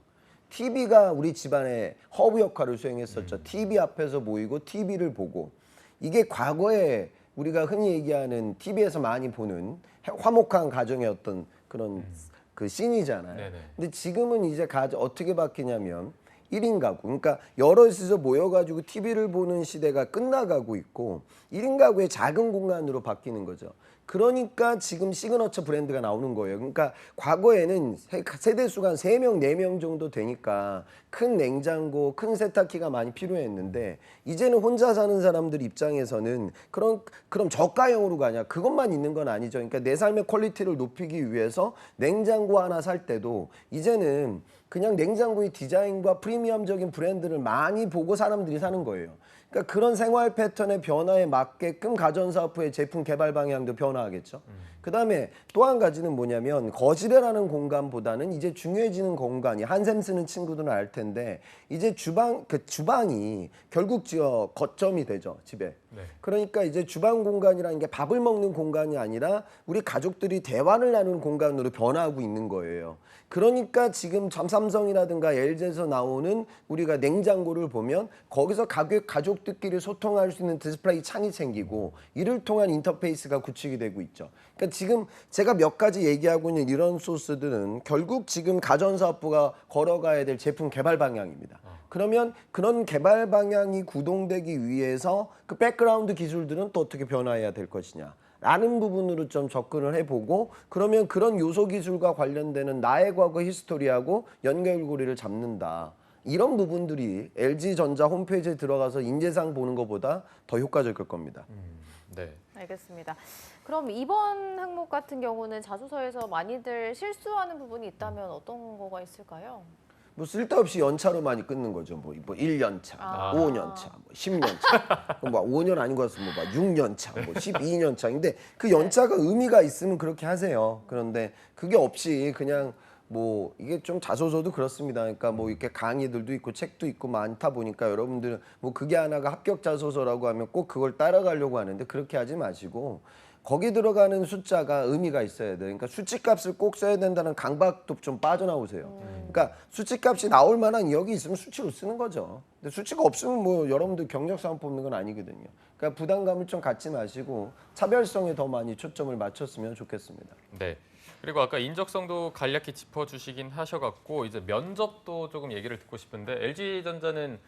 TV가 우리 집안의 허브 역할을 수행했었죠. TV 앞에서 모이고 TV를 보고, 이게 과거에 우리가 흔히 얘기하는 TV에서 많이 보는 화목한 가정의 어떤 그런 그 씬이잖아요. 네네. 근데 지금은 이제 어떻게 바뀌냐면 1인 가구. 그러니까 여럿이서 모여가지고 TV를 보는 시대가 끝나가고 있고 1인 가구의 작은 공간으로 바뀌는 거죠. 그러니까 지금 시그너처 브랜드가 나오는 거예요. 그러니까 과거에는 세대 수가 한 3명, 4명 정도 되니까 큰 냉장고, 큰 세탁기가 많이 필요했는데 이제는 혼자 사는 사람들 입장에서는 그럼 저가형으로 가냐? 그것만 있는 건 아니죠. 그러니까 내 삶의 퀄리티를 높이기 위해서 냉장고 하나 살 때도 이제는 그냥 냉장고의 디자인과 프리미엄적인 브랜드를 많이 보고 사람들이 사는 거예요. 그러니까 그런 생활 패턴의 변화에 맞게끔 가전사업부의 제품 개발 방향도 변화하겠죠. 그다음에 또 한 가지는 뭐냐면 거실이라는 공간보다는 이제 중요해지는 공간이 한샘 쓰는 친구들은 알 텐데 이제 주방이 결국 거점이 되죠, 집에. 네. 그러니까 이제 주방 공간이라는 게 밥을 먹는 공간이 아니라 우리 가족들이 대화를 나누는 공간으로 변화하고 있는 거예요. 그러니까 지금 삼성이라든가 LG에서 나오는 우리가 냉장고를 보면 거기서 가족들끼리 소통할 수 있는 디스플레이 창이 생기고 이를 통한 인터페이스가 구축이 되고 있죠. 그러니까 지금 제가 몇 가지 얘기하고 있는 이런 소스들은 결국 지금 가전사업부가 걸어가야 될 제품 개발 방향입니다. 그러면 그런 개발 방향이 구동되기 위해서 그 백그라운드 기술들은 또 어떻게 변화해야 될 것이냐. 라는 부분으로 좀 접근을 해보고 그러면 그런 요소 기술과 관련되는 나의 과거 히스토리하고 연결고리를 잡는다. 이런 부분들이 LG전자 홈페이지에 들어가서 인재상 보는 것보다 더 효과적일 겁니다. 네. 알겠습니다. 그럼 이번 항목 같은 경우는 자소서에서 많이들 실수하는 부분이 있다면 어떤 거가 있을까요? 뭐 쓸데없이 연차로 많이 끊는 거죠. 뭐 1년 차, 5년 차, 뭐 10년 차, 뭐 5년 아닌 것 같으면 뭐 6년 차, 뭐 12년 차인데 그 연차가 의미가 있으면 그렇게 하세요. 그런데 그게 없이 그냥 뭐 이게 좀 자소서도 그렇습니다. 그러니까 뭐 이렇게 강의들도 있고 책도 있고 많다 보니까 여러분들은 뭐 그게 하나가 합격 자소서라고 하면 꼭 그걸 따라가려고 하는데 그렇게 하지 마시고 거기 들어가는 숫자가 의미가 있어야 돼요. 그러니까 수치값을 꼭 써야 된다는 강박도 좀 빠져나오세요. 그러니까 수치값이 나올 만한 여기 있으면 수치로 쓰는 거죠. 근데 수치가 없으면 뭐 여러분들 경력사원 뽑는 건 아니거든요. 그러니까 부담감을 좀 갖지 마시고 차별성에 더 많이 초점을 맞췄으면 좋겠습니다. 네. 그리고 아까 인적성도 간략히 짚어주시긴 하셔갖고 이제 면접도 조금 얘기를 듣고 싶은데 LG전자는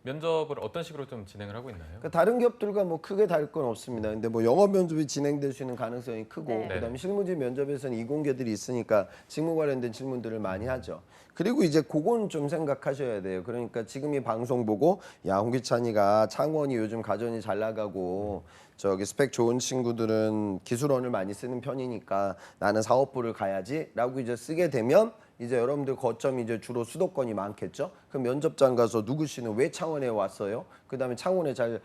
면접을 어떤 식으로 좀 진행을 하고 있나요? 그러니까 다른 기업들과 뭐 크게 다를 건 없습니다. 근데 뭐 영업 면접이 진행될 수 있는 가능성이 크고 네. 그다음에 실무지 면접에서는 이공계들이 있으니까 직무 관련된 질문들을 많이 하죠. 그리고 이제 그건 좀 생각하셔야 돼요. 그러니까 지금 이 방송 보고 야 홍기찬이가 창원이 요즘 가전이 잘 나가고 저기 스펙 좋은 친구들은 기술원을 많이 쓰는 편이니까 나는 사업부를 가야지라고 이제 쓰게 되면 이제 여러분들 거점이 이제 주로 수도권이 많겠죠. 그럼 면접장 가서 누구 씨는 왜 창원에 왔어요? 그다음에 창원에 잘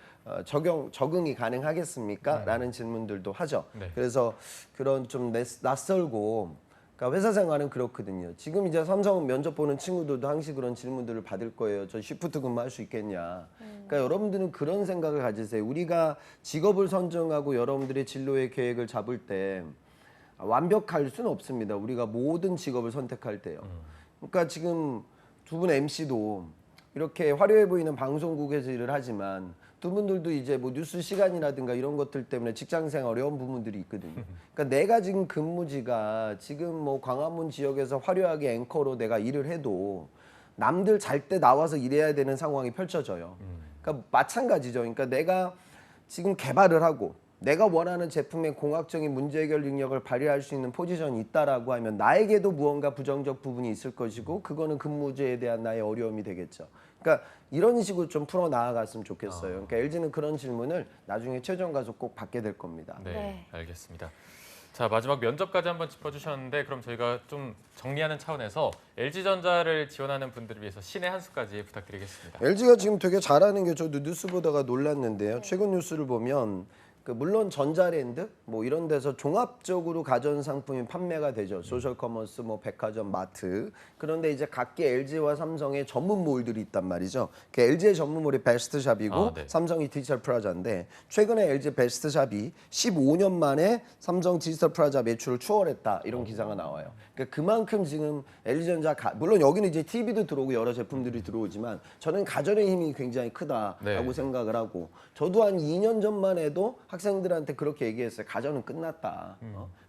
적응이 가능하겠습니까? 라는 질문들도 하죠. 네. 그래서 그런 좀 낯설고 그러니까 회사 생활은 그렇거든요. 지금 이제 삼성 면접 보는 친구들도 항상 그런 질문들을 받을 거예요. 저 시프트 근무할 수 있겠냐. 그러니까 여러분들은 그런 생각을 가지세요. 우리가 직업을 선정하고 여러분들의 진로의 계획을 잡을 때 완벽할 수는 없습니다. 우리가 모든 직업을 선택할 때요. 그러니까 지금 두 분 MC도 이렇게 화려해 보이는 방송국에서 일을 하지만 두 분들도 이제 뭐 뉴스 시간이라든가 이런 것들 때문에 직장생활 어려운 부분들이 있거든요. 그러니까 내가 지금 근무지가 지금 뭐 광화문 지역에서 화려하게 앵커로 내가 일을 해도 남들 잘 때 나와서 일해야 되는 상황이 펼쳐져요. 그러니까 마찬가지죠. 그러니까 내가 지금 개발을 하고 내가 원하는 제품의 공학적인 문제 해결 능력을 발휘할 수 있는 포지션이 있다라고 하면 나에게도 무언가 부정적 부분이 있을 것이고 그거는 근무제에 대한 나의 어려움이 되겠죠. 그러니까 이런 식으로 좀 풀어 나아갔으면 좋겠어요. 그러니까 LG는 그런 질문을 나중에 최종 가서 꼭 받게 될 겁니다. 네, 네. 알겠습니다. 자, 마지막 면접까지 한번 짚어주셨는데 그럼 저희가 좀 정리하는 차원에서 LG전자를 지원하는 분들을 위해서 신의 한 수까지 부탁드리겠습니다. LG가 지금 되게 잘하는 게 저도 뉴스 보다가 놀랐는데요. 최근 뉴스를 보면 물론 전자랜드 뭐 이런 데서 종합적으로 가전 상품이 판매가 되죠. 소셜 커머스, 뭐 백화점, 마트. 그런데 이제 각기 LG와 삼성의 전문 몰들이 있단 말이죠. 그 LG의 전문몰이 베스트샵이고 네. 삼성이 디지털 프라자인데 최근에 LG 베스트샵이 15년 만에 삼성 디지털 프라자 매출을 추월했다 이런 기사가 나와요. 그러니까 그만큼 지금 LG전자 물론 여기는 이제 TV도 들어오고 여러 제품들이 들어오지만 저는 가전의 힘이 굉장히 크다라고 네. 생각을 하고 저도 한 2년 전만 해도 학생들한테 그렇게 얘기했어요. 가전은 끝났다.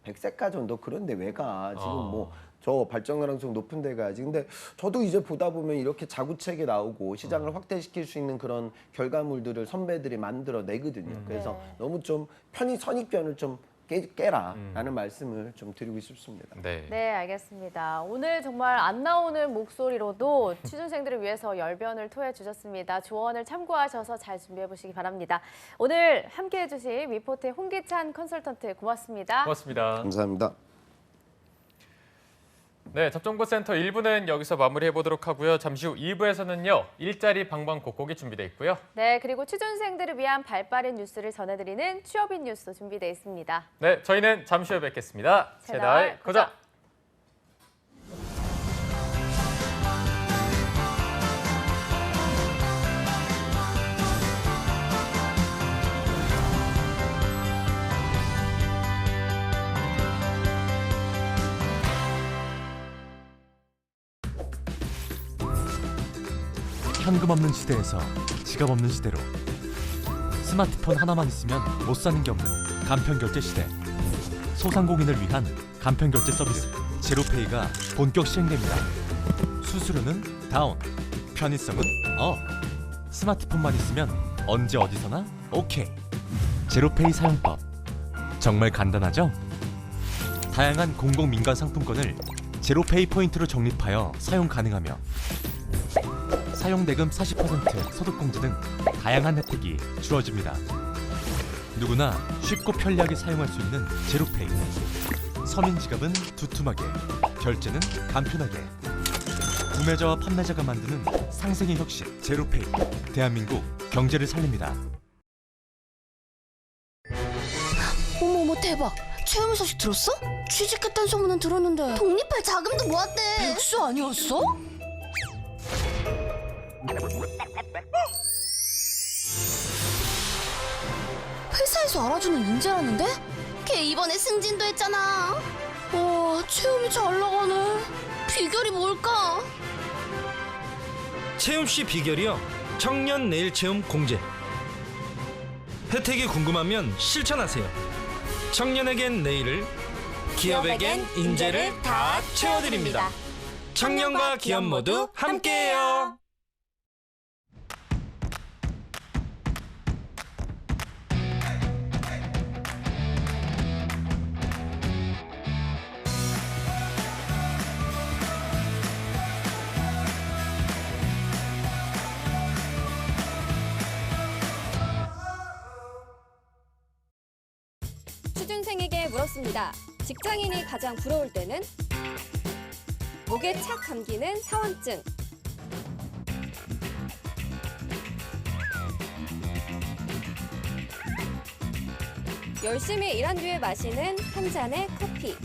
100세 가전 너 그런데 왜 가? 지금 뭐 저 발전 가능성 높은 데 가야지. 근데 저도 이제 보다 보면 이렇게 자구책에 나오고 시장을 확대시킬 수 있는 그런 결과물들을 선배들이 만들어 내거든요. 그래서 네. 너무 좀 편의 선입견을 좀 깨라라는 말씀을 좀 드리고 싶습니다. 네. 네, 알겠습니다. 오늘 정말 안 나오는 목소리로도 취준생들을 위해서 열변을 토해 주셨습니다. 조언을 참고하셔서 잘 준비해 보시기 바랍니다. 오늘 함께해 주신 위포트의 홍기찬 컨설턴트 고맙습니다. 고맙습니다. 감사합니다. 네, 접종부센터 1부는 여기서 마무리해 보도록 하고요. 잠시 후 2부에서는요. 일자리 방방곡곡이 준비되어 있고요. 네, 그리고 취준생들을 위한 발빠른 뉴스를 전해드리는 취업인 뉴스도 준비되어 있습니다. 네, 저희는 잠시 후에 뵙겠습니다. 채널 고정. 현금 없는 시대에서 지갑 없는 시대로 스마트폰 하나만 있으면 못 사는 게 없는 간편결제 시대. 소상공인을 위한 간편결제 서비스 제로페이가 본격 시행됩니다. 수수료는 다운, 편의성은 업. 스마트폰만 있으면 언제 어디서나 오케이. 제로페이 사용법 정말 간단하죠? 다양한 공공민간 상품권을 제로페이 포인트로 적립하여 사용 가능하며 사용대금 40% 소득공제 등 다양한 혜택이 주어집니다. 누구나 쉽고 편리하게 사용할 수 있는 제로페이. 서민 지갑은 두툼하게, 결제는 간편하게. 구매자와 판매자가 만드는 상생의 혁신 제로페이. 대한민국 경제를 살립니다. 어머어머 대박! 최영우 소식 들었어? 취직했다는 소문은 들었는데 독립할 자금도 모았대. 백수 아니었어? 회사에서 알아주는 인재라는데? 걔 이번에 승진도 했잖아. 와, 체험이 잘 나가네. 비결이 뭘까? 채움 씨 비결이요. 청년 내일 채움 공제. 혜택이 궁금하면 실천하세요. 청년에겐 내일을, 기업에겐 인재를 다 채워드립니다. 청년과 기업 모두 함께해요. 취준생에게 물었습니다. 직장인이 가장 부러울 때는? 목에 착 감기는 사원증. 열심히 일한 뒤에 마시는 한 잔의 커피.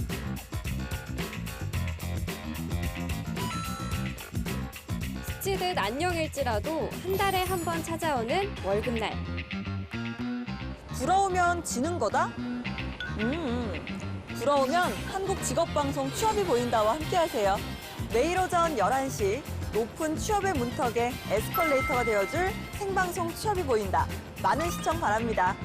스치듯 안녕일지라도 한 달에 한 번 찾아오는 월급날. 부러우면 지는 거다? 부러우면 한국직업방송 취업이 보인다와 함께하세요. 매일 오전 11시 높은 취업의 문턱에 에스컬레이터가 되어줄 생방송 취업이 보인다. 많은 시청 바랍니다.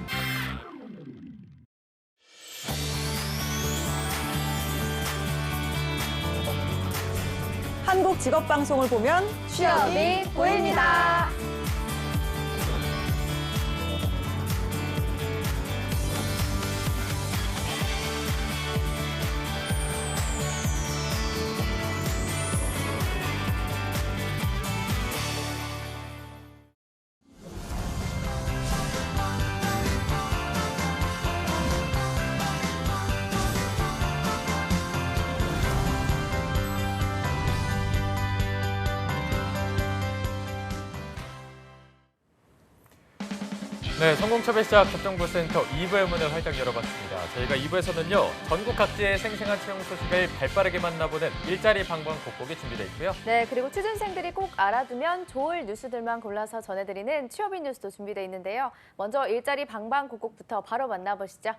한국직업방송을 보면 취업이 보입니다. 네, 성공첩의 시작 접종부센터 2부의 문을 활짝 열어봤습니다. 저희가 2부에서는요. 전국 각지의 생생한 채용 소식을 발빠르게 만나보는 일자리 방방곡곡이 준비되어 있고요. 네, 그리고 취준생들이 꼭 알아두면 좋을 뉴스들만 골라서 전해드리는 취업인 뉴스도 준비되어 있는데요. 먼저 일자리 방방곡곡부터 바로 만나보시죠.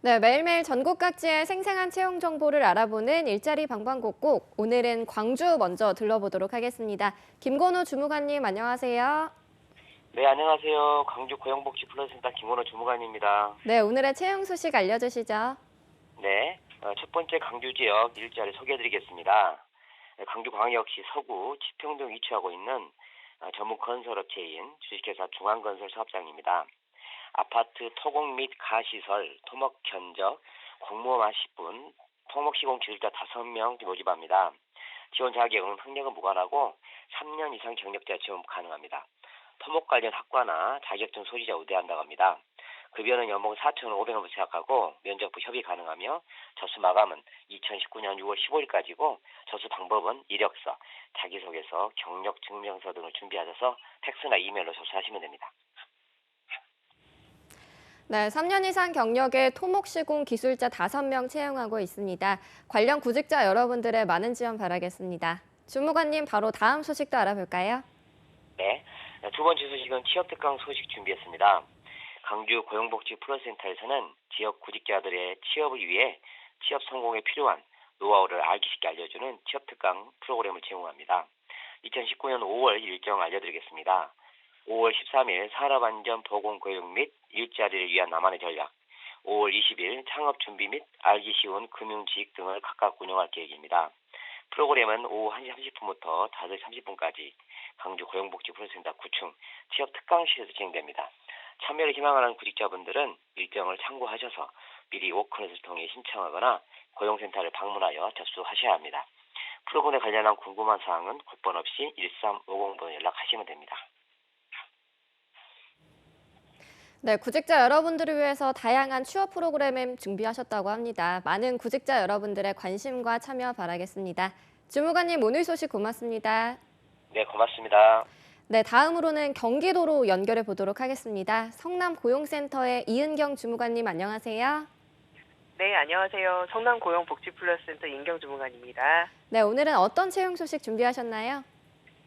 네, 매일매일 전국 각지의 생생한 채용 정보를 알아보는 일자리 방방곡곡. 오늘은 광주 먼저 들러보도록 하겠습니다. 김건우 주무관님 안녕하세요. 네, 안녕하세요. 광주 고용복지플러스센터 김건호 주무관입니다. 네, 오늘의 채용 소식 알려주시죠. 네, 첫 번째 광주 지역 일자리 소개해드리겠습니다. 광주광역시 서구 지평동 위치하고 있는 전문 건설업체인 주식회사 중앙건설 사업장입니다. 아파트 토공 및 가시설, 토목 견적, 공무원 10분, 토목 시공 기술자 5명 모집합니다. 지원 자격은 학력은 무관하고 3년 이상 경력자 지원 가능합니다. 토목 관련 학과나 자격증 소지자 우대한다고 합니다. 급여는 연봉 4,500원부터 시작하고 면접부 협의 가능하며 접수 마감은 2019년 6월 15일까지고 접수 방법은 이력서, 자기소개서, 경력 증명서 등을 준비하셔서 팩스나 이메일로 접수하시면 됩니다. 네, 3년 이상 경력의 토목 시공 기술자 5명 채용하고 있습니다. 관련 구직자 여러분들의 많은 지원 바라겠습니다. 주무관님 바로 다음 소식도 알아볼까요? 네, 두 번째 소식은 취업특강 소식 준비했습니다. 광주 고용복지플러스센터에서는 지역 구직자들의 취업을 위해 취업 성공에 필요한 노하우를 알기 쉽게 알려주는 취업특강 프로그램을 제공합니다. 2019년 5월 일정 알려드리겠습니다. 5월 13일 산업안전보건교육 및 일자리를 위한 나만의 전략, 5월 20일 창업준비 및 알기 쉬운 금융지식 등을 각각 운영할 계획입니다. 프로그램은 오후 1시 30분부터 5시 30분까지 광주 고용복지플러스센터 9층 취업특강실에서 진행됩니다. 참여를 희망하는 구직자분들은 일정을 참고하셔서 미리 워크넷을 통해 신청하거나 고용센터를 방문하여 접수하셔야 합니다. 프로그램에 관련한 궁금한 사항은 국번 없이 1350번에 연락하시면 됩니다. 네, 구직자 여러분들을 위해서 다양한 취업 프로그램을 준비하셨다고 합니다. 많은 구직자 여러분들의 관심과 참여 바라겠습니다. 주무관님 오늘 소식 고맙습니다. 네, 고맙습니다. 네, 다음으로는 경기도로 연결해 보도록 하겠습니다. 성남고용센터의 이은경 주무관님 안녕하세요. 네, 안녕하세요. 성남고용복지플러스센터 이은경 주무관입니다. 네, 오늘은 어떤 채용 소식 준비하셨나요?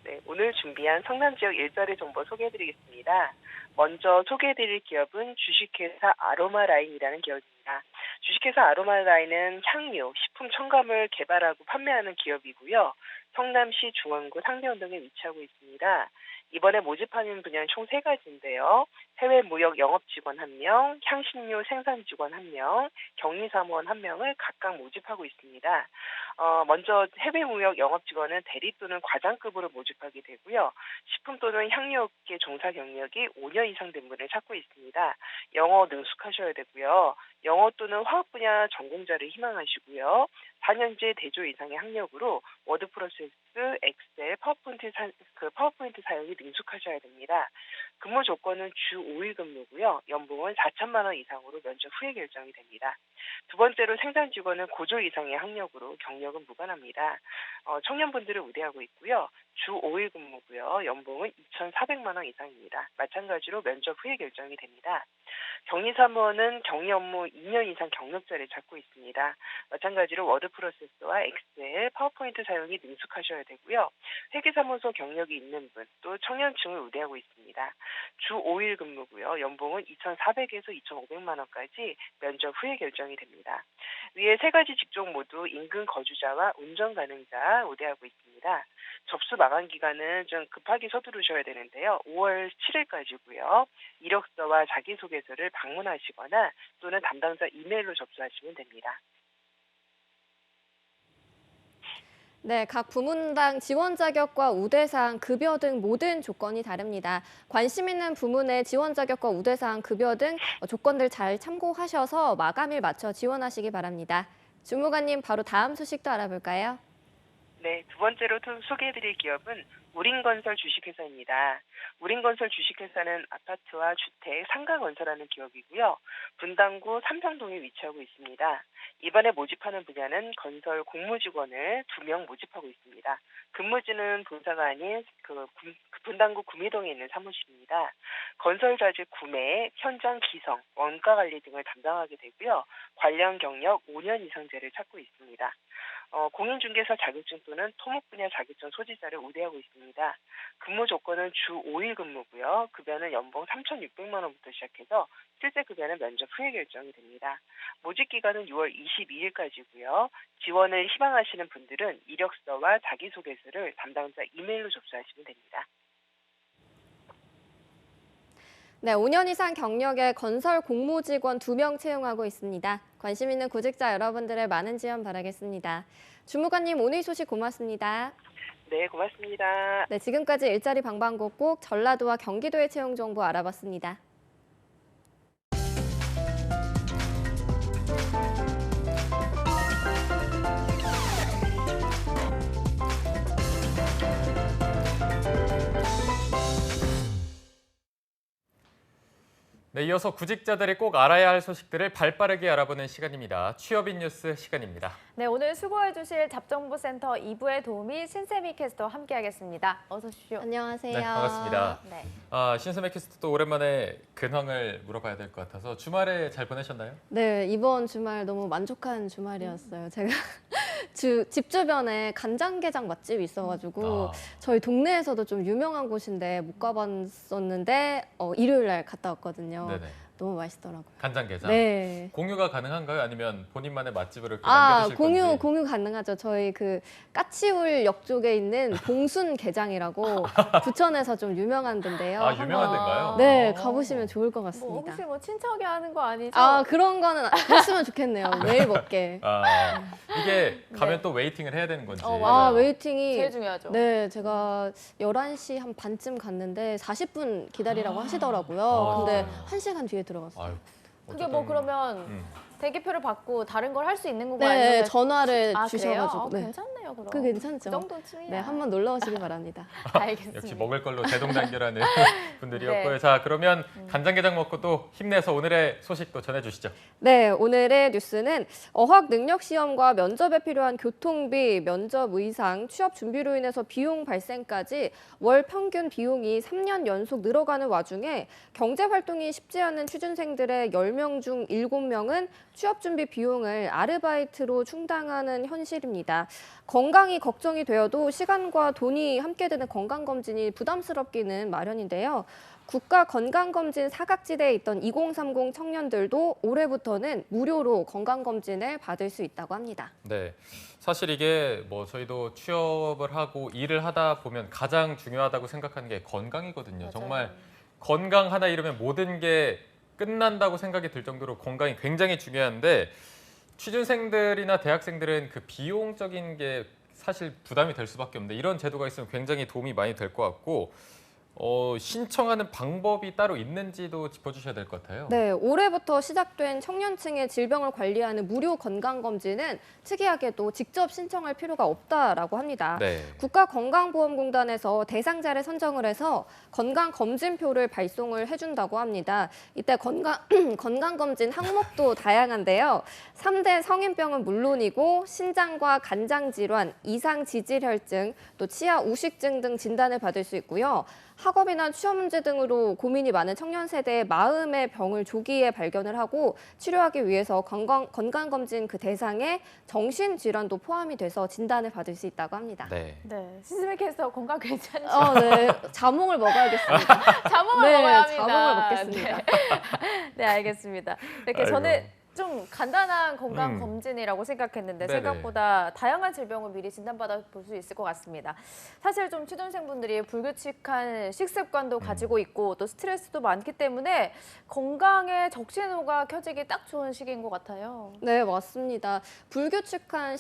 네, 오늘 준비한 성남 지역 일자리 정보 소개해드리겠습니다. 먼저 소개해드릴 기업은 주식회사 아로마라인이라는 기업입니다. 주식회사 아로마라인은 향료, 식품 첨가물 개발하고 판매하는 기업이고요. 성남시 중원구 상대원동에 위치하고 있습니다. 이번에 모집하는 분야는 총 3가지인데요. 해외 무역 영업 직원 1명, 향신료 생산 직원 1명, 격리사무원 1명을 각각 모집하고 있습니다. 먼저 해외 무역 영업 직원은 대리 또는 과장급으로 모집하게 되고요. 식품 또는 향료업계 종사 경력이 5년 이상 된 분을 찾고 있습니다. 영어 능숙하셔야 되고요. 영어 또는 화학 분야 전공자를 희망하시고요. 4년제 대조 이상의 학력으로 워드 프로세스, 엑셀, 파워포인트 사용이 능숙하셔야 됩니다. 근무 조건은 주 5일 근무고요. 연봉은 4천만 원 이상으로 면접 후에 결정이 됩니다. 두 번째로 생산 직원은 고졸 이상의 학력으로 경력은 무관합니다. 청년분들을 우대하고 있고요. 주 5일 근무고요. 연봉은 2,400만 원 이상입니다. 마찬가지로 면접 후에 결정이 됩니다. 격리사무원은 격리 업무 2년 이상 경력자를 찾고 있습니다. 마찬가지로 워드 프로세서와 엑셀, 파워포인트 사용이 능숙하셔야 되고요. 회계사무소 경력이 있는 분, 또 청년층을 우대하고 있습니다. 주 5일 근무고요. 연봉은 2,400에서 2,500만 원까지 면접 후에 결정이 됩니다. 위에 3가지 직종 모두 인근 거주자와 운전 가능자 우대하고 있습니다. 접수 마감 기간은 좀 급하게 서두르셔야 되는데요. 5월 7일까지고요. 이력서와 자기소개서를 방문하시거나 또는 담당자 이메일로 접수하시면 됩니다. 네, 각 부문당 지원 자격과 우대사항, 급여 등 모든 조건이 다릅니다. 관심 있는 부문의 지원 자격과 우대사항, 급여 등 조건들 잘 참고하셔서 마감일 맞춰 지원하시기 바랍니다. 주무관님 바로 다음 소식도 알아볼까요? 네, 두 번째로 소개해드릴 기업은 우린건설 주식회사입니다. 우린건설 주식회사는 아파트와 주택, 상가 건설하는 기업이고요. 분당구 삼성동에 위치하고 있습니다. 이번에 모집하는 분야는 건설 공무직원을 2명 모집하고 있습니다. 근무지는 본사가 아닌 분당구 구미동에 있는 사무실입니다. 건설자재 구매, 현장 기성, 원가 관리 등을 담당하게 되고요. 관련 경력 5년 이상제를 찾고 있습니다. 공인중개사 자격증 또는 토목 분야 자격증 소지자를 우대하고 있습니다. 근무 조건은 주 5일 근무고요. 급여는 연봉 3,600만 원부터 시작해서 실제 급여는 면접 후에 결정이 됩니다. 모집 기간은 6월 22일까지고요. 지원을 희망하시는 분들은 이력서와 자기소개서를 담당자 이메일로 접수하시면 됩니다. 네, 5년 이상 경력의 건설 공모직원 2명 채용하고 있습니다. 관심 있는 구직자 여러분들의 많은 지원 바라겠습니다. 주무관님, 오늘 소식 고맙습니다. 네, 고맙습니다. 네, 지금까지 일자리 방방곡곡 전라도와 경기도의 채용 정보 알아봤습니다. 네, 이어서 구직자들이 꼭 알아야 할 소식들을 발빠르게 알아보는 시간입니다. 취업인 뉴스 시간입니다. 네, 오늘 수고해 주실 잡정보센터 2부의 도우미 신세미 캐스터와 함께하겠습니다. 어서 오십시오. 안녕하세요. 네, 반갑습니다. 네. 신세미 캐스터도 오랜만에 근황을 물어봐야 될 것 같아서 주말에 잘 보내셨나요? 네, 이번 주말 너무 만족한 주말이었어요. 제가 집 주변에 간장게장 맛집이 있어가지고 저희 동네에서도 좀 유명한 곳인데 못 가봤었는데 일요일 날 갔다 왔거든요. 네네. 너무 맛있더라고요. 간장게장. 네. 공유가 가능한가요? 아니면 본인만의 맛집으로 이렇게 남겨두실 건지? 공유 가능하죠. 저희 그 까치울역 쪽에 있는 봉순 게장이라고 부천에서 좀 유명한 데인데요. 아, 유명한 데인가요? 네, 가보시면 좋을 것 같습니다. 뭐 혹시 뭐 친척이 하는 거 아니죠? 그런 거는 했으면 좋겠네요. 매일 먹게. 이게 가면 또 웨이팅을 해야 되는 건지. 웨이팅이 제일 중요하죠. 네, 제가 11시 한 반쯤 갔는데 40분 기다리라고 하시더라고요. 근데 1시간 뒤에 들어갔어요. 아유, 그게 뭐 그러면 대기표를 받고 다른 걸 할 수 있는 건가요? 네, 아니면... 전화를 그래요? 주셔가지고. 네. 괜찮네요, 그럼. 그 괜찮죠. 그 정도쯤이야. 네, 한번 놀러 오시기 바랍니다. 알겠습니다. 역시 먹을 걸로 대동단결하는 분들이었고요. 네. 자, 그러면 간장게장 먹고 또 힘내서 오늘의 소식도 전해주시죠. 네, 오늘의 뉴스는 어학능력시험과 면접에 필요한 교통비, 면접 의상, 취업 준비로 인해서 비용 발생까지 월 평균 비용이 3년 연속 늘어가는 와중에 경제활동이 쉽지 않은 취준생들의 10명 중 7명은 취업 준비 비용을 아르바이트로 충당하는 현실입니다. 건강이 걱정이 되어도 시간과 돈이 함께 드는 건강검진이 부담스럽기는 마련인데요. 국가건강검진 사각지대에 있던 2030 청년들도 올해부터는 무료로 건강검진을 받을 수 있다고 합니다. 네, 사실 이게 뭐 저희도 취업을 하고 일을 하다 보면 가장 중요하다고 생각하는 게 건강이거든요. 맞아요. 정말 건강 하나 잃으면 모든 게 끝난다고 생각이 들 정도로 건강이 굉장히 중요한데 취준생들이나 대학생들은 그 비용적인 게 사실 부담이 될 수밖에 없는데 이런 제도가 있으면 굉장히 도움이 많이 될 것 같고 신청하는 방법이 따로 있는지도 짚어주셔야 될 것 같아요. 네, 올해부터 시작된 청년층의 질병을 관리하는 무료 건강검진은 특이하게도 직접 신청할 필요가 없다라고 합니다. 네. 국가건강보험공단에서 대상자를 선정을 해서 건강검진표를 발송을 해준다고 합니다. 이때 건강검진 항목도 다양한데요. 3대 성인병은 물론이고 신장과 간장질환, 이상지질혈증, 또 치아 우식증 등 진단을 받을 수 있고요. 학업이나 취업 문제 등으로 고민이 많은 청년 세대의 마음의 병을 조기에 발견을 하고 치료하기 위해서 건강검진 그 대상에 정신질환도 포함이 돼서 진단을 받을 수 있다고 합니다. 네. 네, 신세미 캐스터 건강 괜찮죠? 네, 자몽을 먹어야겠습니다. 자몽을 먹어야 합니다. 자몽을 먹겠습니다. 네, 알겠습니다. 이렇게 아이고. 저는 좀 간단한 건강 검진이라고 생각했는데 네네. 생각보다 다양한 질병을 미리 진단받아 볼 수 있을 것 같습니다. 사실 좀 취준생분들이 불규칙한 식습관도 가지고 있고 또 스트레스도 많기 때문에 건강에 적신호가 켜지기 딱 좋은 시기인 것 같아요. 네, 맞습니다. 불규칙한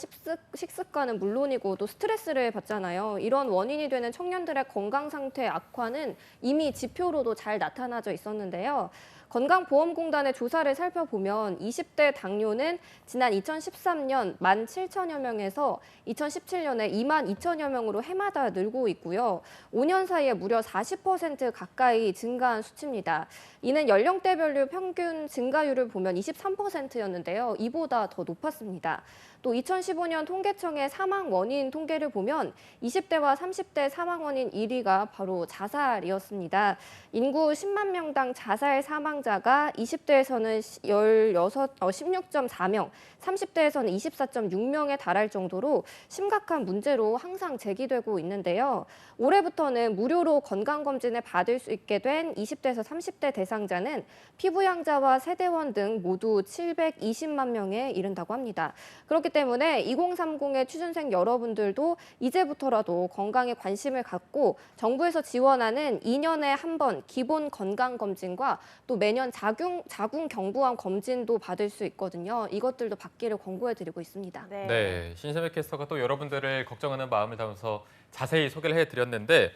식습관은 물론이고 또 스트레스를 받잖아요. 이런 원인이 되는 청년들의 건강 상태 악화는 이미 지표로도 잘 나타나져 있었는데요. 건강보험공단의 조사를 살펴보면 20대 당뇨는 지난 2013년 17,000여 명에서 2017년에 22,000여 명으로 해마다 늘고 있고요. 5년 사이에 무려 40% 가까이 증가한 수치입니다. 이는 연령대별로 평균 증가율을 보면 23%였는데요. 이보다 더 높았습니다. 또 2015년 통계청의 사망 원인 통계를 보면 20대와 30대 사망 원인 1위가 바로 자살이었습니다. 인구 10만 명당 자살 사망자가 20대에서는 16.4명, 30대에서는 24.6명에 달할 정도로 심각한 문제로 항상 제기되고 있는데요. 올해부터는 무료로 건강검진을 받을 수 있게 된 20대에서 30대 대상자는 피부양자와 세대원 등 모두 720만 명에 이른다고 합니다. 그렇기 때문에 2030의 취준생 여러분들도 이제부터라도 건강에 관심을 갖고 정부에서 지원하는 2년에 한 번 기본 건강검진과 또 매년 자궁 경부암 검진도 받을 수 있거든요. 이것들도 받기를 권고해드리고 있습니다. 네, 신세미 캐스터가 또 여러분들을 걱정하는 마음을 담아서 자세히 소개를 해드렸는데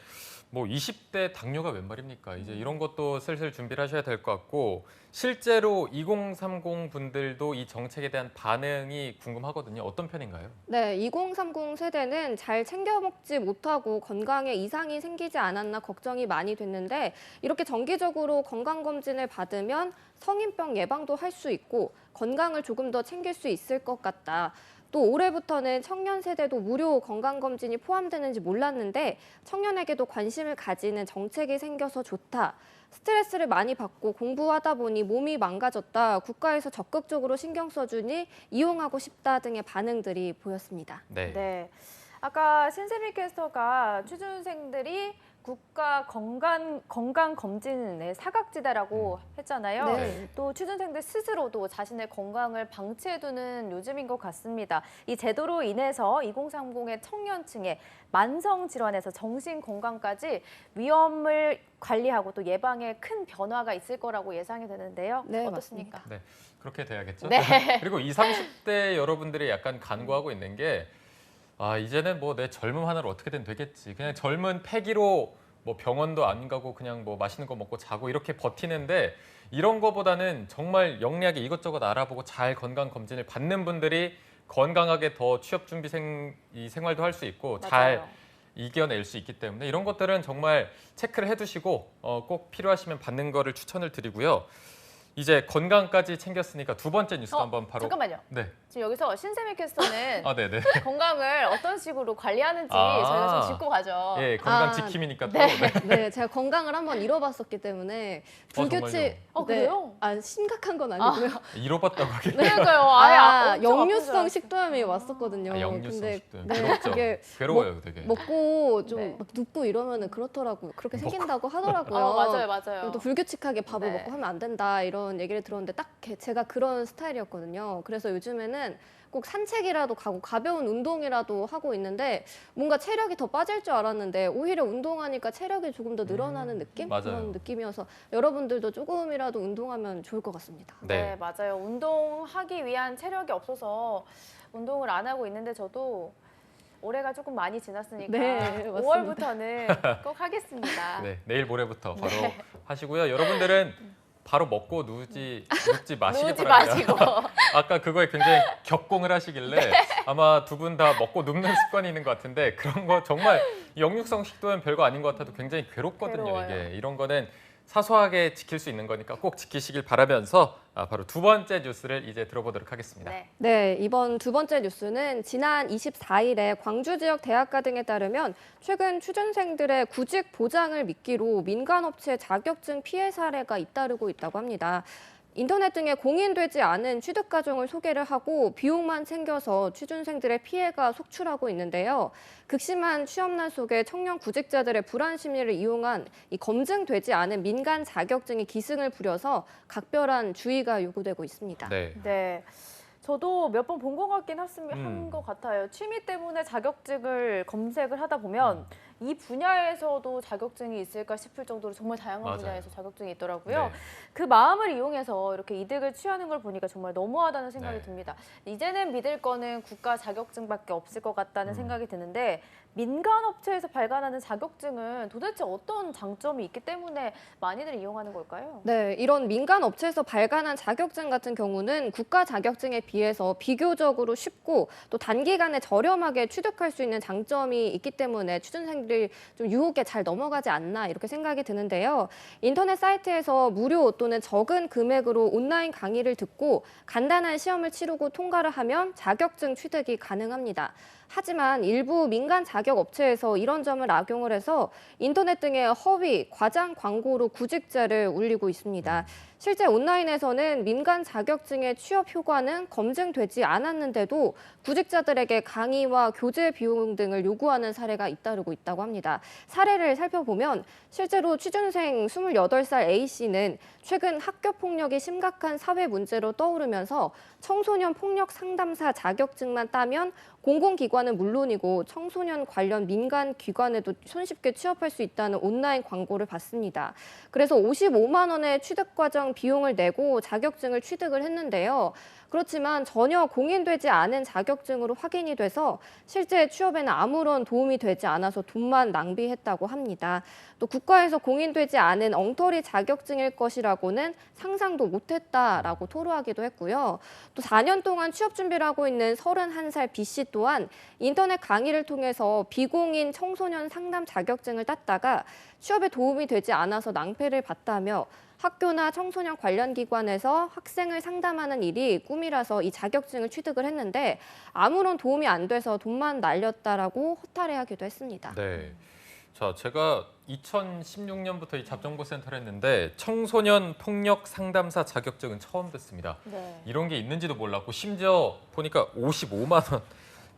뭐 20대 당뇨가 웬 말입니까? 이제 이런 것도 슬슬 준비를 하셔야 될 것 같고 실제로 2030 분들도 이 정책에 대한 반응이 궁금하거든요. 어떤 편인가요? 네, 2030 세대는 잘 챙겨 먹지 못하고 건강에 이상이 생기지 않았나 걱정이 많이 됐는데 이렇게 정기적으로 건강검진을 받으면 성인병 예방도 할 수 있고 건강을 조금 더 챙길 수 있을 것 같다. 또 올해부터는 청년 세대도 무료 건강검진이 포함되는지 몰랐는데 청년에게도 관심을 가지는 정책이 생겨서 좋다. 스트레스를 많이 받고 공부하다 보니 몸이 망가졌다. 국가에서 적극적으로 신경 써주니 이용하고 싶다 등의 반응들이 보였습니다. 네. 아까 신세미 캐스터가 취준생들이 국가 건강검진의 사각지대라고 했잖아요. 네. 또 취준생들 스스로도 자신의 건강을 방치해두는 요즘인 것 같습니다. 이 제도로 인해서 2030의 청년층의 만성질환에서 정신건강까지 위험을 관리하고 또 예방에 큰 변화가 있을 거라고 예상이 되는데요. 네, 어떻습니까? 네, 그렇게 돼야겠죠. 네. 그리고 20, 30대 여러분들이 약간 간구하고 있는 게 이제는 뭐 내 젊음 하나로 어떻게든 되겠지. 그냥 젊은 패기로 뭐 병원도 안 가고 그냥 뭐 맛있는 거 먹고 자고 이렇게 버티는데 이런 거보다는 정말 영리하게 이것저것 알아보고 잘 건강 검진을 받는 분들이 건강하게 더 취업 준비 생활도 할 수 있고 잘 이겨낼 수 있기 때문에 이런 것들은 정말 체크를 해두시고 꼭 필요하시면 받는 거를 추천을 드리고요. 이제 건강까지 챙겼으니까 두 번째 뉴스 한번 바로. 잠깐만요. 네. 지금 여기서 신세미 캐스터는 네네. 건강을 어떤 식으로 관리하는지 저희가 좀 짚고 가죠. 예, 건강 지킴이니까 또. 네, 제가 건강을 한번 잃어봤었기 때문에 불규칙. 그래요? 심각한 건 아니고요. 잃어봤다고 하겠네요. 그러니까요. 아예 역류성 식도염이 왔었거든요. 역류성 식도염. 네, 괴롭죠. 그게 괴로워요, 되게. 먹고 좀 네. 막 눕고 이러면은 그렇더라고요. 그렇게 생긴다고 하더라고요. 맞아요. 그리고 또 불규칙하게 밥을 네. 먹고 하면 안 된다 이런 얘기를 들었는데 딱 제가 그런 스타일이었거든요. 그래서 요즘에는 꼭 산책이라도 가고 가벼운 운동이라도 하고 있는데 뭔가 체력이 더 빠질 줄 알았는데 오히려 운동하니까 체력이 조금 더 늘어나는 느낌? 맞아요. 그런 느낌이어서 여러분들도 조금이라도 운동하면 좋을 것 같습니다. 네, 맞아요. 운동하기 위한 체력이 없어서 운동을 안 하고 있는데 저도 올해가 조금 많이 지났으니까 네, 5월부터는 꼭 하겠습니다. 네, 내일 모레부터 바로 하시고요. 여러분들은 바로 먹고 눕지 마시기 누우지 바랍니다. 마시고. 아까 그거에 굉장히 격공을 하시길래 아마 두 분 다 먹고 눕는 습관이 있는 것 같은데 그런 거 정말 역류성 식도염 별거 아닌 것 같아도 굉장히 괴롭거든요. 괴로워요. 이게 이런 거는 사소하게 지킬 수 있는 거니까 꼭 지키시길 바라면서 바로 두 번째 뉴스를 이제 들어보도록 하겠습니다. 네, 이번 두 번째 뉴스는 지난 24일에 광주 지역 대학가 등에 따르면 최근 취준생들의 구직 보장을 미끼로 민간업체 자격증 피해 사례가 잇따르고 있다고 합니다. 인터넷 등에 공인되지 않은 취득과정을 소개를 하고 비용만 챙겨서 취준생들의 피해가 속출하고 있는데요. 극심한 취업난 속에 청년 구직자들의 불안 심리를 이용한 이 검증되지 않은 민간 자격증이 기승을 부려서 각별한 주의가 요구되고 있습니다. 네. 저도 몇 번 본 것 같긴 한 것 같아요. 취미 때문에 자격증을 검색을 하다 보면 이 분야에서도 자격증이 있을까 싶을 정도로 정말 다양한 맞아요. 분야에서 자격증이 있더라고요. 네. 그 마음을 이용해서 이렇게 이득을 취하는 걸 보니까 정말 너무하다는 생각이 네. 듭니다. 이제는 믿을 거는 국가 자격증밖에 없을 것 같다는 생각이 드는데 민간 업체에서 발간하는 자격증은 도대체 어떤 장점이 있기 때문에 많이들 이용하는 걸까요? 네, 이런 민간 업체에서 발간한 자격증 같은 경우는 국가 자격증에 비해서 비교적으로 쉽고 또 단기간에 저렴하게 취득할 수 있는 장점이 있기 때문에 취준생들이 학생들이 좀 유혹에 잘 넘어가지 않나 이렇게 생각이 드는데요. 인터넷 사이트에서 무료 또는 적은 금액으로 온라인 강의를 듣고 간단한 시험을 치르고 통과를 하면 자격증 취득이 가능합니다. 하지만 일부 민간 자격 업체에서 이런 점을 악용을 해서 인터넷 등의 허위, 과장 광고로 구직자를 울리고 있습니다. 실제 온라인에서는 민간 자격증의 취업 효과는 검증되지 않았는데도 구직자들에게 강의와 교재 비용 등을 요구하는 사례가 잇따르고 있다고 합니다. 사례를 살펴보면 실제로 취준생 28살 A씨는 최근 학교 폭력이 심각한 사회 문제로 떠오르면서 청소년 폭력 상담사 자격증만 따면 공공기관은 물론이고 청소년 관련 민간 기관에도 손쉽게 취업할 수 있다는 온라인 광고를 봤습니다. 그래서 55만 원의 취득 과정 비용을 내고 자격증을 취득을 했는데요. 그렇지만 전혀 공인되지 않은 자격증으로 확인이 돼서 실제 취업에는 아무런 도움이 되지 않아서 돈만 낭비했다고 합니다. 또 국가에서 공인되지 않은 엉터리 자격증일 것이라고는 상상도 못했다라고 토로하기도 했고요. 또 4년 동안 취업 준비를 하고 있는 31살 B씨 또한 인터넷 강의를 통해서 비공인 청소년 상담 자격증을 땄다가 취업에 도움이 되지 않아서 낭패를 봤다며 학교나 청소년 관련 기관에서 학생을 상담하는 일이 꿈이라서 이 자격증을 취득을 했는데 아무런 도움이 안 돼서 돈만 날렸다라고 허탈해하기도 했습니다. 네. 자, 제가 2016년부터 이 잡정보센터를 했는데 청소년 폭력 상담사 자격증은 처음 듣습니다. 네. 이런 게 있는지도 몰랐고 심지어 보니까 55만 원.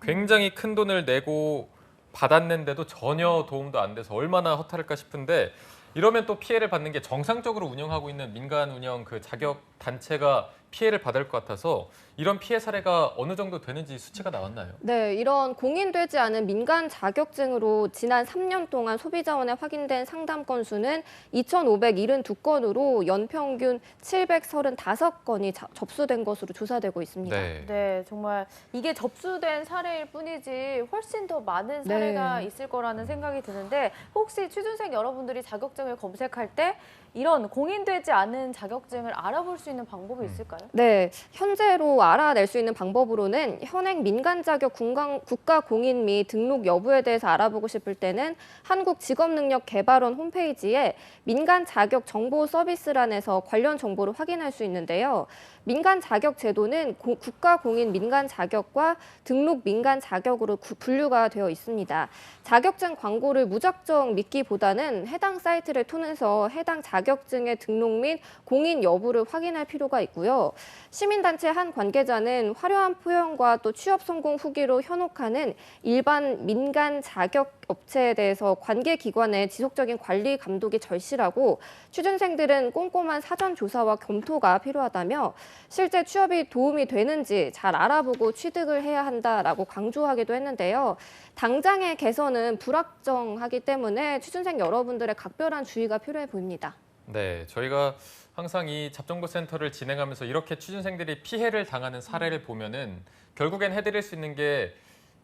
굉장히 큰 돈을 내고 받았는데도 전혀 도움도 안 돼서 얼마나 허탈할까 싶은데 이러면 또 피해를 받는 게 정상적으로 운영하고 있는 민간 운영 그 자격 단체가 피해를 받을 것 같아서 이런 피해 사례가 어느 정도 되는지 수치가 나왔나요? 네, 이런 공인되지 않은 민간 자격증으로 지난 3년 동안 소비자원에 확인된 상담 건수는 2,572건으로 연평균 735건이 접수된 것으로 조사되고 있습니다. 네. 네, 정말 이게 접수된 사례일 뿐이지 훨씬 더 많은 사례가 네. 있을 거라는 생각이 드는데 혹시 취준생 여러분들이 자격증을 검색할 때 이런 공인되지 않은 자격증을 알아볼 수 있는 방법이 있을까요? 네, 현재로 알아낼 수 있는 방법으로는 현행 민간 자격 국가 공인 및 등록 여부에 대해서 알아보고 싶을 때는 한국직업능력개발원 홈페이지에 민간 자격 정보 서비스란에서 관련 정보를 확인할 수 있는데요. 민간 자격 제도는 국가 공인 민간 자격과 등록 민간 자격으로 분류가 되어 있습니다. 자격증 광고를 무작정 믿기보다는 해당 사이트를 통해서 해당 자격증의 등록 및 공인 여부를 확인할 필요가 있고요. 시민단체 한 관계자는 화려한 표현과 또 취업 성공 후기로 현혹하는 일반 민간 자격 업체에 대해서 관계기관의 지속적인 관리 감독이 절실하고 취준생들은 꼼꼼한 사전 조사와 검토가 필요하다며 실제 취업이 도움이 되는지 잘 알아보고 취득을 해야 한다라고 강조하기도 했는데요. 당장의 개선은 불확정하기 때문에 취준생 여러분들의 각별한 주의가 필요해 보입니다. 네, 저희가 항상 이 잡정보센터를 진행하면서 이렇게 취준생들이 피해를 당하는 사례를 보면은 결국엔 해드릴 수 있는 게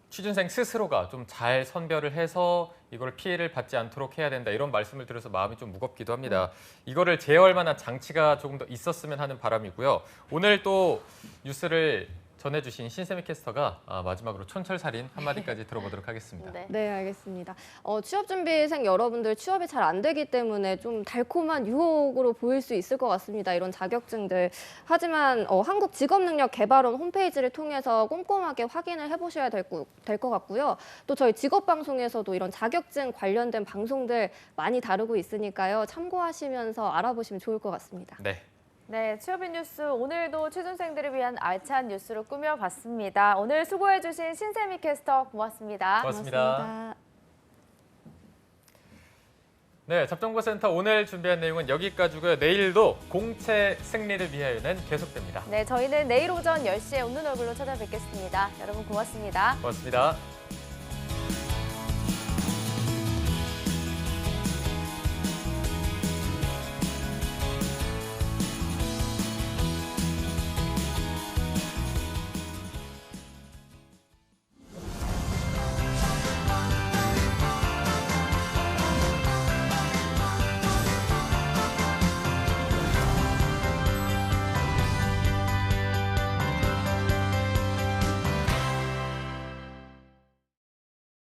취준생 스스로가 좀 잘 선별을 해서 이걸 피해를 받지 않도록 해야 된다 이런 말씀을 드려서 마음이 좀 무겁기도 합니다. 이거를 제어할 만한 장치가 조금 더 있었으면 하는 바람이고요. 오늘 또 뉴스를 전해주신 신세미 캐스터가 마지막으로 촌철살인 한마디까지 들어보도록 하겠습니다. 네, 알겠습니다. 취업준비생 여러분들 취업이 잘 안 되기 때문에 좀 달콤한 유혹으로 보일 수 있을 것 같습니다. 이런 자격증들. 하지만 한국직업능력개발원 홈페이지를 통해서 꼼꼼하게 확인을 해보셔야 될 것 같고요. 또 저희 직업방송에서도 이런 자격증 관련된 방송들 많이 다루고 있으니까요. 참고하시면서 알아보시면 좋을 것 같습니다. 네. 네, 취업인 뉴스 오늘도 취준생들을 위한 알찬 뉴스로 꾸며봤습니다. 오늘 수고해주신 신세미 캐스터 고맙습니다. 고맙습니다. 네, 잡정보센터 오늘 준비한 내용은 여기까지고요. 내일도 공채 승리를 위하여는 계속됩니다. 네, 저희는 내일 오전 10시에 웃는 얼굴로 찾아뵙겠습니다. 여러분 고맙습니다. 고맙습니다.